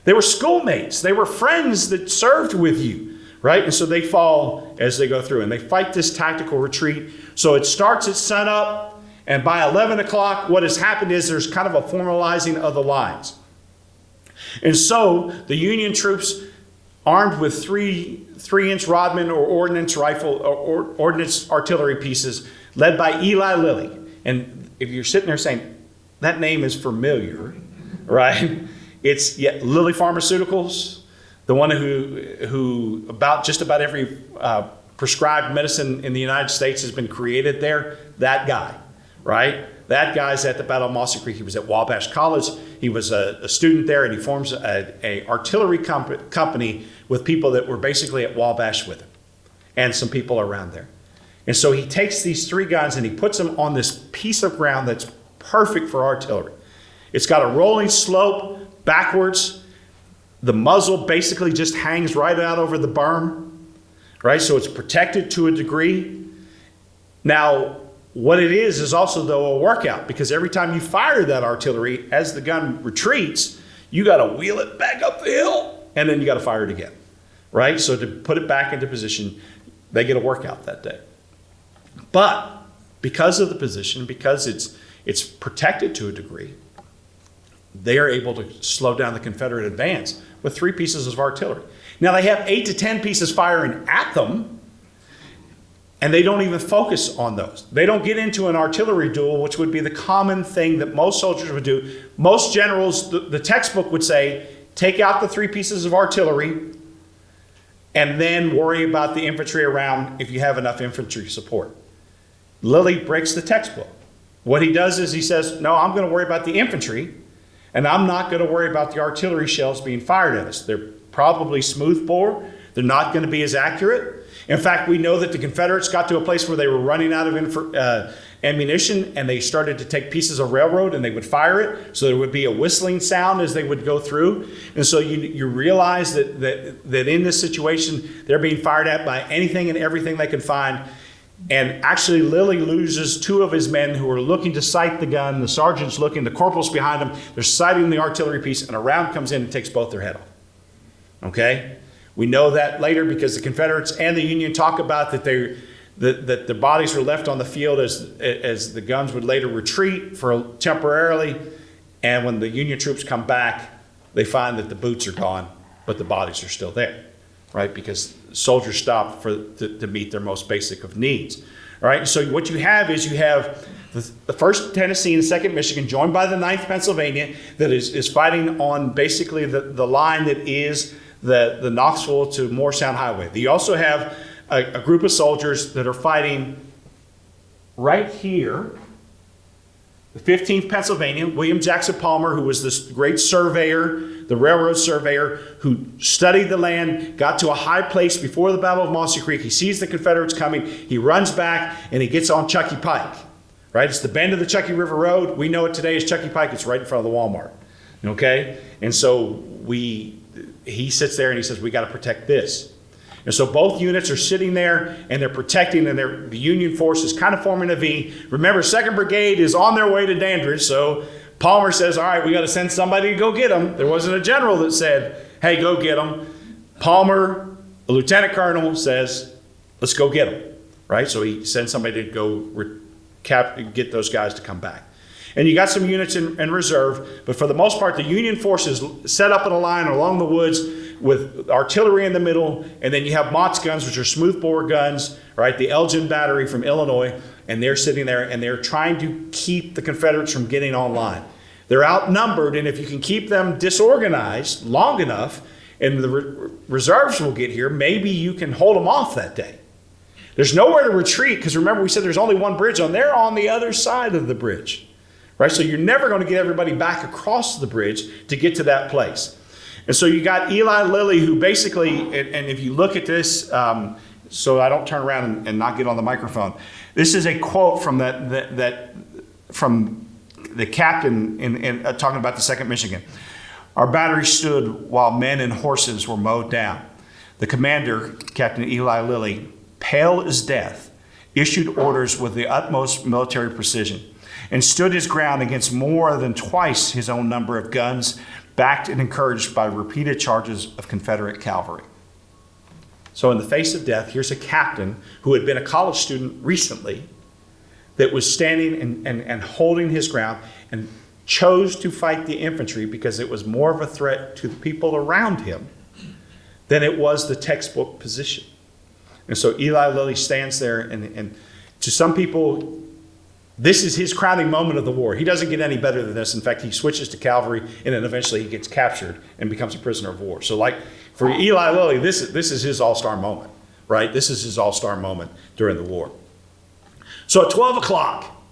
They were schoolmates. They were friends that served with you, right? And so they fall as they go through, and they fight this tactical retreat. So it starts at sunup, and by 11 o'clock, what has happened is there's kind of a formalizing of the lines. And so the Union troops, armed with three-inch Rodman or ordnance rifle or ordnance artillery pieces, led by Eli Lilly. And if you're sitting there saying, that name is familiar, right? It's Lilly Pharmaceuticals, the one who just about every prescribed medicine in the United States has been created there. That guy, right? That guy's at the Battle of Mossy Creek. He was at Wabash College. He was a student there, and he forms a artillery company with people that were basically at Wabash with him, and some people around there. And so he takes these 3 guns and he puts them on this piece of ground that's perfect for artillery. It's got a rolling slope backwards. The muzzle basically just hangs right out over the berm, right? So it's protected to a degree. Now, what it is also, though, a workout, because every time you fire that artillery, as the gun retreats, you got to wheel it back up the hill, and then you got to fire it again, right? So to put it back into position, they get a workout that day. But because of the position, because it's protected to a degree, they are able to slow down the Confederate advance with 3 pieces of artillery. Now, they have 8 to 10 pieces firing at them, and they don't even focus on those. They don't get into an artillery duel, which would be the common thing that most soldiers would do. Most generals, the textbook would say, take out the 3 pieces of artillery and then worry about the infantry around if you have enough infantry support. Lilly breaks the textbook. What he does is he says, no, I'm going to worry about the infantry, and I'm not going to worry about the artillery shells being fired at us. They're probably smoothbore. They're not going to be as accurate. In fact, we know that the Confederates got to a place where they were running out of ammunition, and they started to take pieces of railroad and they would fire it. So there would be a whistling sound as they would go through. And so you realize that in this situation, they're being fired at by anything and everything they can find. And actually, Lilly loses 2 of his men who are looking to sight the gun. The sergeant's looking, the corporal's behind them. They're sighting the artillery piece, and a round comes in and takes both their head off. Okay? We know that later because the Confederates and the Union talk about that the bodies were left on the field as the guns would later retreat temporarily. And when the Union troops come back, they find that the boots are gone, but the bodies are still there, right? Because soldiers stop to meet their most basic of needs, all right? So what you have is the 1st Tennessee and 2nd Michigan joined by the 9th Pennsylvania that is fighting on basically the line that is the Knoxville to Morristown Highway. You also have a group of soldiers that are fighting right here, the 15th Pennsylvania. William Jackson Palmer, who was this great surveyor, the railroad surveyor, who studied the land, got to a high place before the Battle of Mossy Creek. He sees the Confederates coming. He runs back, and he gets on Chucky Pike, right? It's the bend of the Chucky River Road. We know it today as Chucky Pike. It's right in front of the Walmart, okay? And so he sits there and he says, we got to protect this. And so both units are sitting there and they're protecting, and the Union force is kind of forming a V. Remember, 2nd Brigade is on their way to Dandridge, so Palmer says, all right, we got to send somebody to go get them. There wasn't a general that said, hey, go get them. Palmer, a lieutenant colonel, says, let's go get them, right? So he sends somebody to go get those guys to come back. And you got some units in reserve, but for the most part, the Union forces set up in a line along the woods with artillery in the middle, and then you have Mott's guns, which are smoothbore guns, right? The Elgin Battery from Illinois, and they're sitting there, and they're trying to keep the Confederates from getting online. They're outnumbered, and if you can keep them disorganized long enough, and the reserves will get here, maybe you can hold them off that day. There's nowhere to retreat, because remember we said there's only one bridge on. They're on the other side of the bridge. Right? So you're never going to get everybody back across the bridge to get to that place. And so you got Eli Lilly, who basically, and if you look at this, so I don't turn around and not get on the microphone. This is a quote from from the captain in talking about the 2nd Michigan. Our battery stood while men and horses were mowed down. The commander, Captain Eli Lilly, pale as death, issued orders with the utmost military precision, and stood his ground against more than twice his own number of guns, backed and encouraged by repeated charges of Confederate cavalry. So in the face of death, here's a captain who had been a college student recently that was standing and holding his ground and chose to fight the infantry because it was more of a threat to the people around him than it was the textbook position. And so Eli Lilly stands there, and to some people, this is his crowning moment of the war. He doesn't get any better than this. In fact, he switches to cavalry, and then eventually he gets captured and becomes a prisoner of war. So like for Eli Lilly, this is his all-star moment, right? This is his all-star moment during the war. So at 12 o'clock,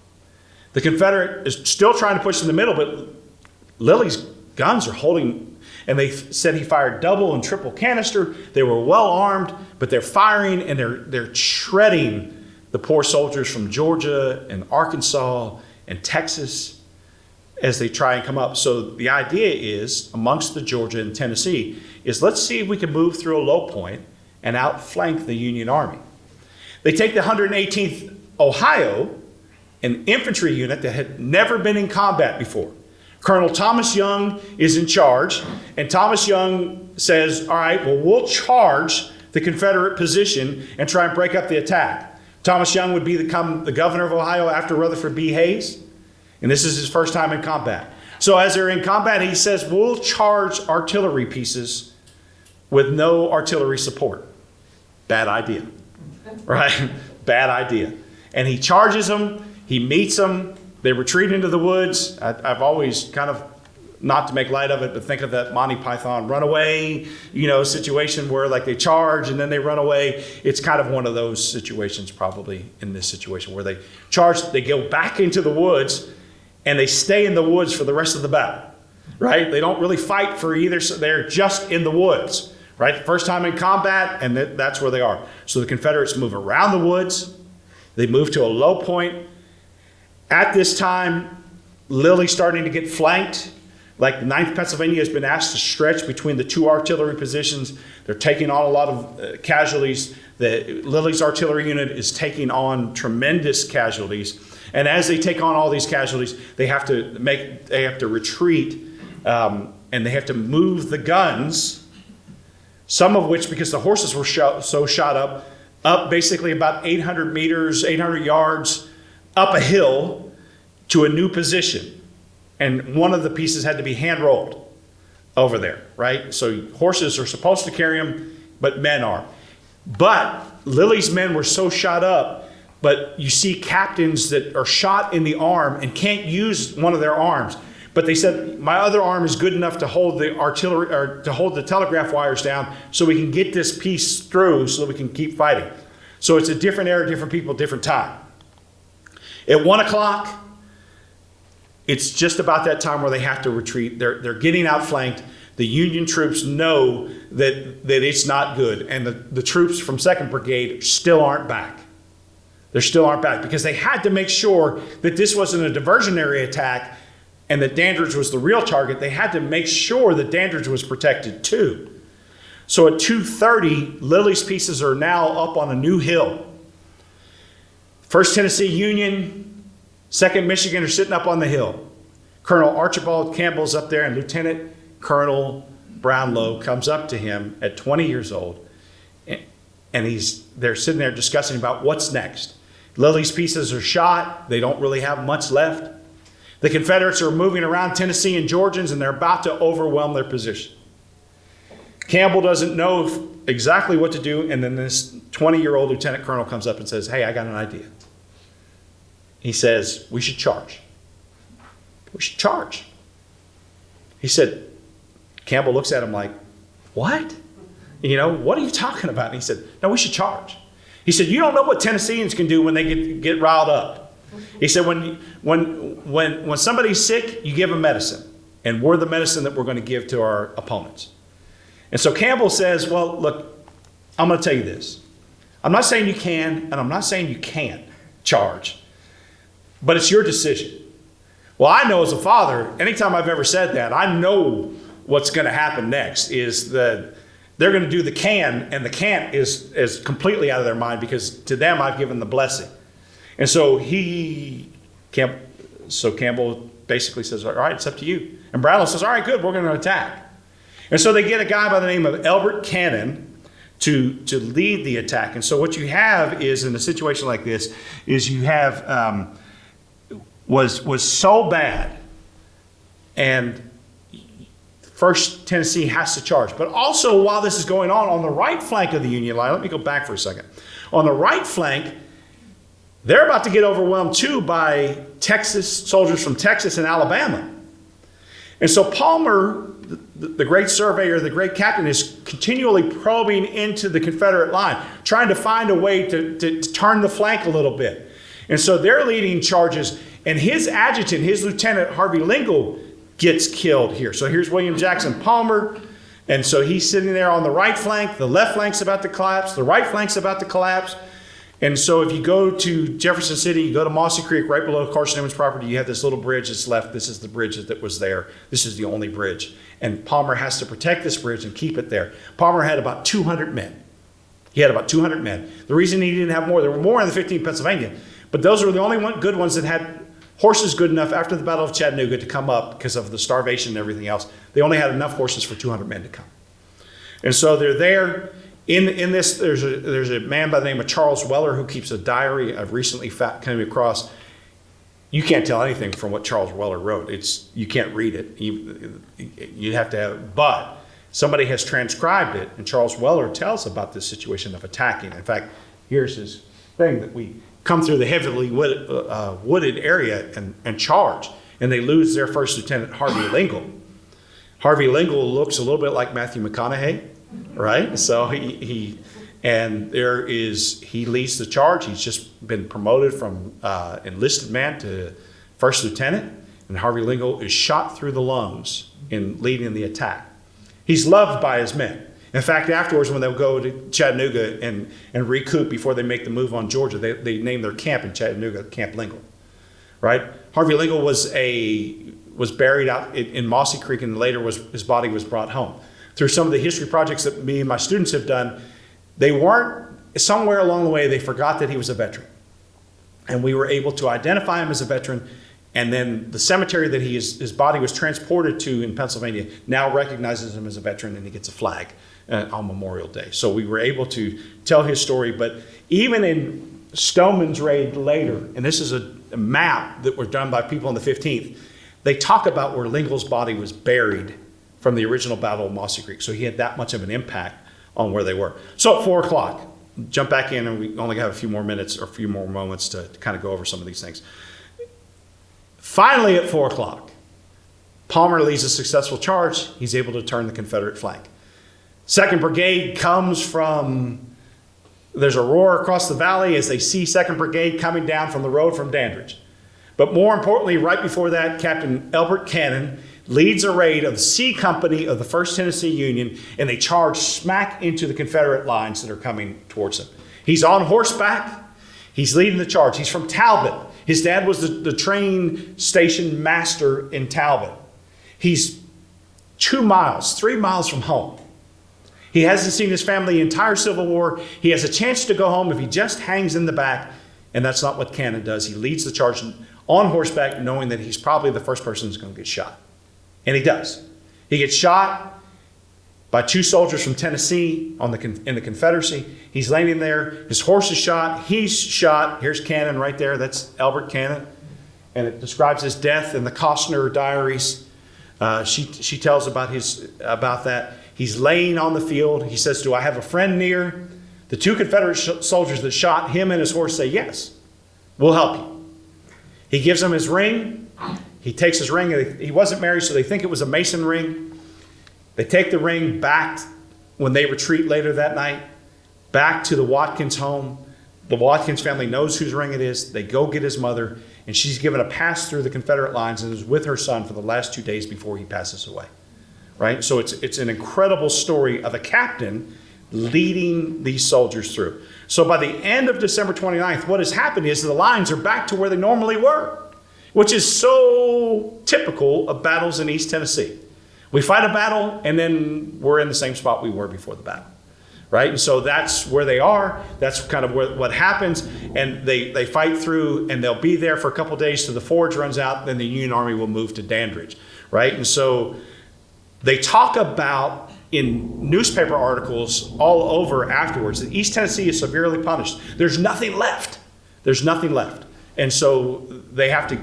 the Confederate is still trying to push in the middle, but Lilly's guns are holding, and they said he fired double and triple canister. They were well armed, but they're firing and they're shredding the poor soldiers from Georgia and Arkansas and Texas as they try and come up. So the idea is, amongst the Georgia and Tennessee, is let's see if we can move through a low point and outflank the Union Army. They take the 118th Ohio, an infantry unit that had never been in combat before. Colonel Thomas Young is in charge, and Thomas Young says, all right, well, we'll charge the Confederate position and try and break up the attack. Thomas Young would become the governor of Ohio after Rutherford B. Hayes, and this is his first time in combat. So as they're in combat, he says, we'll charge artillery pieces with no artillery support. Bad idea, right? Bad idea. And he charges them, he meets them, they retreat into the woods. I've always kind of, not to make light of it, but think of that Monty Python runaway, situation where like they charge and then they run away. It's kind of one of those situations probably in this situation where they charge, they go back into the woods and they stay in the woods for the rest of the battle, right? They don't really fight for either, so they're just in the woods, right? First time in combat, and that's where they are. So the Confederates move around the woods. They move to a low point. At this time, Lilly's starting to get flanked. Like the 9th Pennsylvania has been asked to stretch between the two artillery positions. They're taking on a lot of casualties. Lilly's artillery unit is taking on tremendous casualties. And as they take on all these casualties, they have to retreat, and they have to move the guns, some of which, because the horses were so shot up basically about 800 meters, 800 yards up a hill to a new position. And one of the pieces had to be hand rolled over there, right? So horses are supposed to carry them, but men are. But Lilly's men were so shot up, but you see captains that are shot in the arm and can't use one of their arms. But they said, my other arm is good enough to hold the artillery, or to hold the telegraph wires down so we can get this piece through so that we can keep fighting. So it's a different era, different people, different time. At 1 o'clock, it's just about that time where they have to retreat. They're getting outflanked. The Union troops know that it's not good. And the troops from 2nd Brigade still aren't back. They still aren't back because they had to make sure that this wasn't a diversionary attack and that Dandridge was the real target. They had to make sure that Dandridge was protected too. So at 2:30, Lilly's pieces are now up on a new hill. 1st Tennessee Union, 2nd Michigan are sitting up on the hill. Colonel Archibald Campbell's up there, and Lieutenant Colonel Brownlow comes up to him at 20 years old, and they're sitting there discussing about what's next. Lilly's pieces are shot. They don't really have much left. The Confederates are moving around Tennessee and Georgians, and they're about to overwhelm their position. Campbell doesn't know exactly what to do, and then this 20-year-old lieutenant colonel comes up and says, hey, I got an idea. He says, we should charge. We should charge. He said, Campbell looks at him like, what? What are you talking about? And he said, no, we should charge. He said, you don't know what Tennesseans can do when they get riled up. He said, when somebody's sick, you give them medicine. And we're the medicine that we're going to give to our opponents. And so Campbell says, well, look, I'm going to tell you this. I'm not saying you can, and I'm not saying you can't charge. But it's your decision. Well, I know as a father, anytime I've ever said that, I know what's going to happen next is that they're going to do the can, and the can't is completely out of their mind because to them I've given the blessing. And so Campbell basically says, all right, it's up to you. And Bradlow says, all right, good, we're going to attack. And so they get a guy by the name of Elbert Cannon to lead the attack. And so what you have is, in a situation like this, is you have, was so bad, and 1st Tennessee has to charge. But also, while this is going on the right flank of the Union line, let me go back for a second. On the right flank, they're about to get overwhelmed too by soldiers from Texas and Alabama. And so Palmer, the great surveyor, the great captain, is continually probing into the Confederate line, trying to find a way to turn the flank a little bit. And so they're leading charges, and his adjutant, his lieutenant, Harvey Lingle, gets killed here. So here's William Jackson Palmer, and so he's sitting there on the right flank. The left flank's about to collapse. The right flank's about to collapse. And so if you go to Jefferson City, you go to Mossy Creek, right below Carson Newman's property, you have this little bridge that's left. This is the bridge that was there. This is the only bridge. And Palmer has to protect this bridge and keep it there. Palmer had about 200 men. He had about 200 men. The reason he didn't have more, there were more in the 15th Pennsylvania, but those were the only good ones that had horses good enough after the Battle of Chattanooga to come up because of the starvation and everything else. They only had enough horses for 200 men to come. And so they're there. In this, there's a man by the name of Charles Weller who keeps a diary. I've recently come across. You can't tell anything from what Charles Weller wrote. You can't read it. You have to have, but somebody has transcribed it, and Charles Weller tells about this situation of attacking. In fact, here's his thing that we come through the heavily wooded area and charge, and they lose their first lieutenant, Harvey Lingle. Harvey Lingle looks a little bit like Matthew McConaughey, right? So he leads the charge. He's just been promoted from enlisted man to first lieutenant, and Harvey Lingle is shot through the lungs in leading the attack. He's loved by his men. In fact, afterwards, when they'll go to Chattanooga and recoup before they make the move on Georgia, they name their camp in Chattanooga Camp Lingle, right? Harvey Lingle was buried out in Mossy Creek, and later his body was brought home. Through some of the history projects that me and my students have done, somewhere along the way, they forgot that he was a veteran. And we were able to identify him as a veteran, and then the cemetery that his body was transported to in Pennsylvania now recognizes him as a veteran, and he gets a flag on Memorial Day. So we were able to tell his story. But even in Stoneman's raid later, and this is a map that was done by people in the 15th, they talk about where Lingle's body was buried from the original Battle of Mossy Creek. So he had that much of an impact on where they were. So at 4 o'clock, jump back in, and we only have a few more minutes or a few more moments to kind of go over some of these things. Finally, at 4 o'clock, Palmer leads a successful charge. He's able to turn the Confederate flank. 2nd Brigade comes from, there's a roar across the valley as they see 2nd Brigade coming down from the road from Dandridge. But more importantly, right before that, Captain Elbert Cannon leads a raid of the C Company of the 1st Tennessee Union, and they charge smack into the Confederate lines that are coming towards them. He's on horseback. He's leading the charge. He's from Talbot. His dad was the train station master in Talbot. He's 3 miles from home. He hasn't seen his family the entire Civil War. He has a chance to go home if he just hangs in the back, and that's not what Cannon does. He leads the charge on horseback, knowing that he's probably the first person who's going to get shot. And he does. He gets shot by 2 soldiers from Tennessee in the Confederacy. He's landing there. His horse is shot. He's shot. Here's Cannon right there. That's Elbert Cannon. And it describes his death in the Costner diaries. She tells about that. He's laying on the field. He says, "Do I have a friend near?" The 2 Confederate soldiers that shot him and his horse say, "Yes, we'll help you." He gives them his ring. He takes his ring. He wasn't married, so they think it was a Mason ring. They take the ring back when they retreat later that night, back to the Watkins home. The Watkins family knows whose ring it is. They go get his mother, and she's given a pass through the Confederate lines and is with her son for the last 2 days before he passes away. Right? So it's an incredible story of a captain leading these soldiers through. So by the end of December 29th, what has happened is the lines are back to where they normally were, which is so typical of battles in East Tennessee. We fight a battle, and then we're in the same spot we were before the battle, right? And so that's where they are. That's kind of what happens, and they fight through, and they'll be there for a couple days till the forage runs out. Then the Union Army will move to Dandridge. right? And so they talk about in newspaper articles all over afterwards that East Tennessee is severely punished. There's nothing left. There's nothing left. And so they have to,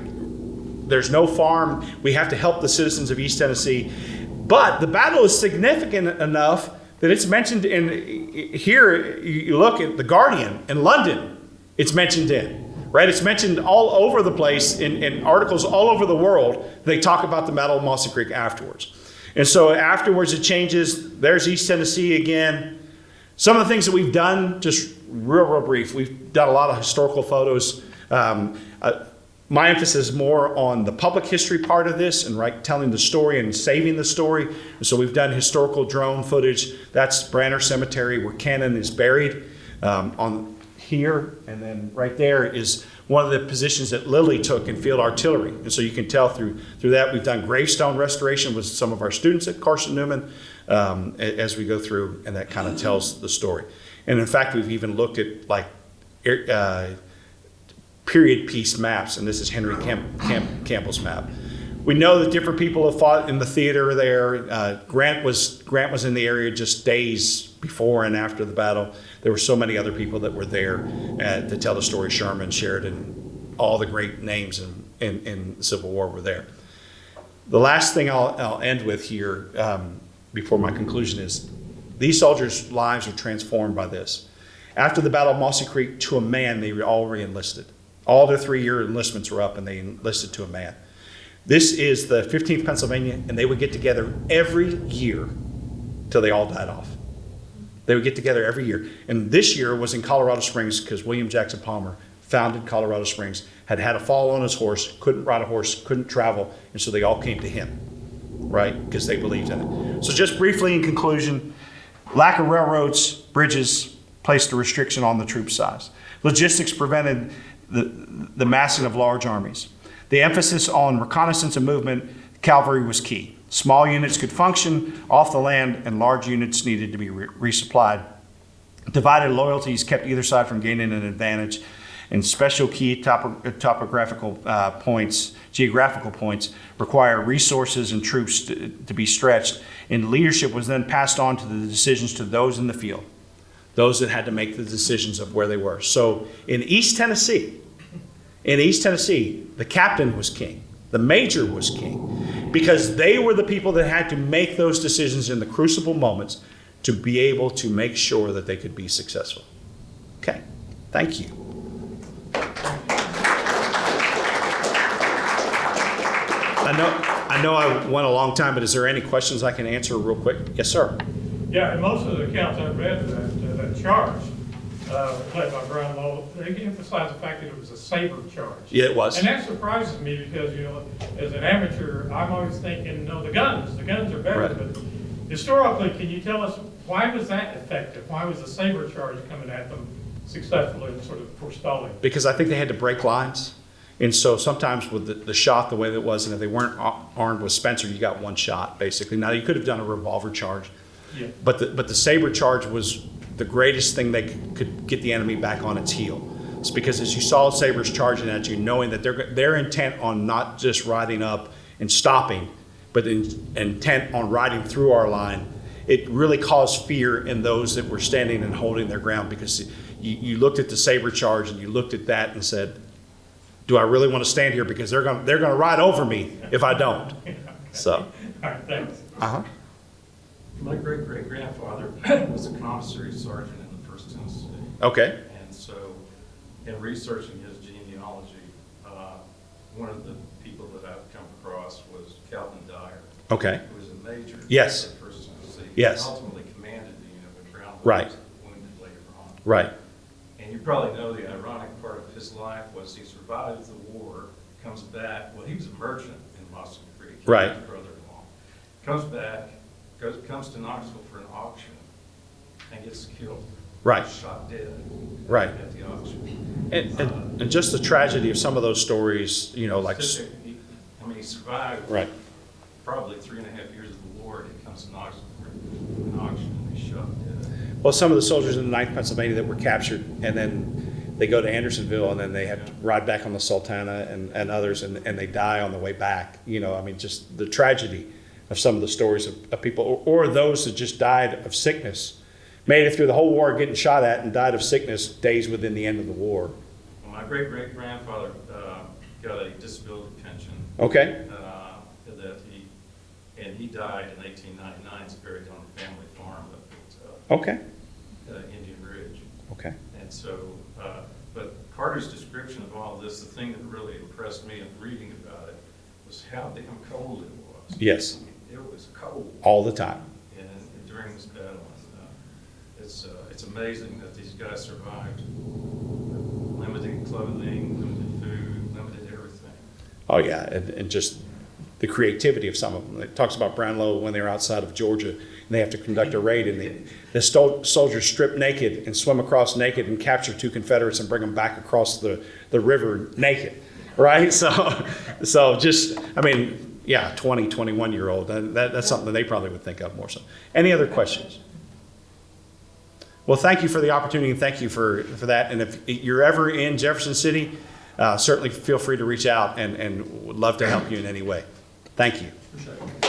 there's no farm. We have to help the citizens of East Tennessee. But the battle is significant enough that it's mentioned in, here you look at The Guardian in London, it's mentioned in, right? It's mentioned all over the place in articles all over the world. They talk about the Battle of Mossy Creek afterwards. And so afterwards it changes. There's East Tennessee again. Some of the things that we've done, just real brief, we've done a lot of historical photos. My emphasis is more on the public history part of this and telling the story and saving the story. And so we've done historical drone footage. That's Branner Cemetery where Cannon is buried on here. And then right there is one of the positions that Lilly took in field artillery. And so you can tell through that. We've done gravestone restoration with some of our students at Carson Newman as we go through, and that kind of tells the story. And in fact, we've even looked at period piece maps, and this is Henry Campbell's map. We know that different people have fought in the theater there. Grant was in the area just days before and after the battle. There were so many other people that were there to tell the story. Sherman, Sheridan, all the great names in the Civil War were there. The last thing I'll end with here before my conclusion is these soldiers' lives are transformed by this. After the Battle of Mossy Creek, to a man, they were all re-enlisted. All their 3-year enlistments were up and they enlisted to a man. This is the 15th Pennsylvania, and they would get together every year till they all died off. They would get together every year. And this year was in Colorado Springs because William Jackson Palmer founded Colorado Springs, had a fall on his horse, couldn't ride a horse, couldn't travel, and so they all came to him, right? Because they believed in it. So just briefly in conclusion, lack of railroads, bridges placed a restriction on the troop size. Logistics prevented the massing of large armies. The emphasis on reconnaissance and movement, cavalry was key. Small units could function off the land and large units needed to be resupplied. Divided loyalties kept either side from gaining an advantage, and special key geographical points require resources and troops to be stretched, and leadership was then passed on to the decisions to those in the field, those that had to make the decisions of where they were. So in East Tennessee, the captain was king, the major was king, because they were the people that had to make those decisions in the crucible moments to be able to make sure that they could be successful. Okay, thank you. I know I went a long time, but is there any questions I can answer real quick? Yes, sir. Yeah, and most of the accounts I've read that charge, led by Brown Law, they emphasize the fact that it was a saber charge. Yeah, it was. And that surprises me because, as an amateur, I'm always thinking, the guns are better. Right. But historically, can you tell us why was that effective? Why was the saber charge coming at them successfully and sort of forestalling? Because I think they had to break lines. And so sometimes with the shot the way that it was, and if they weren't armed with Spencer, you got one shot, basically. Now, you could have done a revolver charge. Yeah. But the saber charge was the greatest thing they could get the enemy back on its heel. It's because as you saw sabers charging at you, knowing that they're intent on not just riding up and stopping, but intent on riding through our line, it really caused fear in those that were standing and holding their ground, because you looked at the saber charge and you looked at that and said, do I really want to stand here, because they're going to ride over me if I don't. So. All right, thanks. Uh-huh. My great-great-grandfather was a commissary sergeant in the 1st Tennessee. Okay. And so, in researching his genealogy, one of the people that I've come across was Calvin Dyer. Okay. Who was a major Yes. in the 1st Tennessee. Yes. He ultimately commanded the unit when Brown Right. was wounded later on. Right. And you probably know the ironic part of his life was he survives the war, comes back. Well, he was a merchant in Mossy Creek. He Right. was his brother-in-law. Comes back, comes to Knoxville for an auction, and gets killed. Right. Shot dead. Right. At the auction. And just the tragedy of some of those stories, like. He survived. Right. Probably 3.5 years of the war, and he comes to Knoxville for an auction, and he's shot dead. Well, some of the soldiers in the 9th Pennsylvania that were captured, and then they go to Andersonville and then they have to ride back on the Sultana and others, and they die on the way back. You know, I mean, just the tragedy of some of the stories of people, or those that just died of sickness, made it through the whole war getting shot at and died of sickness days within the end of the war. Well, my great-great-grandfather got a disability pension. Okay, He died in 1899. He's buried on a family farm up okay, at Indian Ridge. okay. And so, but Carter's description of all this, the thing that really impressed me in reading about it was how damn cold it was. Yes. I mean, it was cold. All the time. And during this battle, it's amazing that these guys survived. Limited clothing, limited food, limited everything. Oh, yeah, and just the creativity of some of them. It talks about Brownlow when they were outside of Georgia, and they have to conduct a raid, and the soldiers strip naked and swim across naked and capture 2 Confederates and bring them back across the river naked, right? So just, I mean, yeah, 20, 21-year-old, that's something that they probably would think of more so. Any other questions? Well, thank you for the opportunity, and thank you for that. And if you're ever in Jefferson City, certainly feel free to reach out, and would love to help you in any way. Thank you. Appreciate it.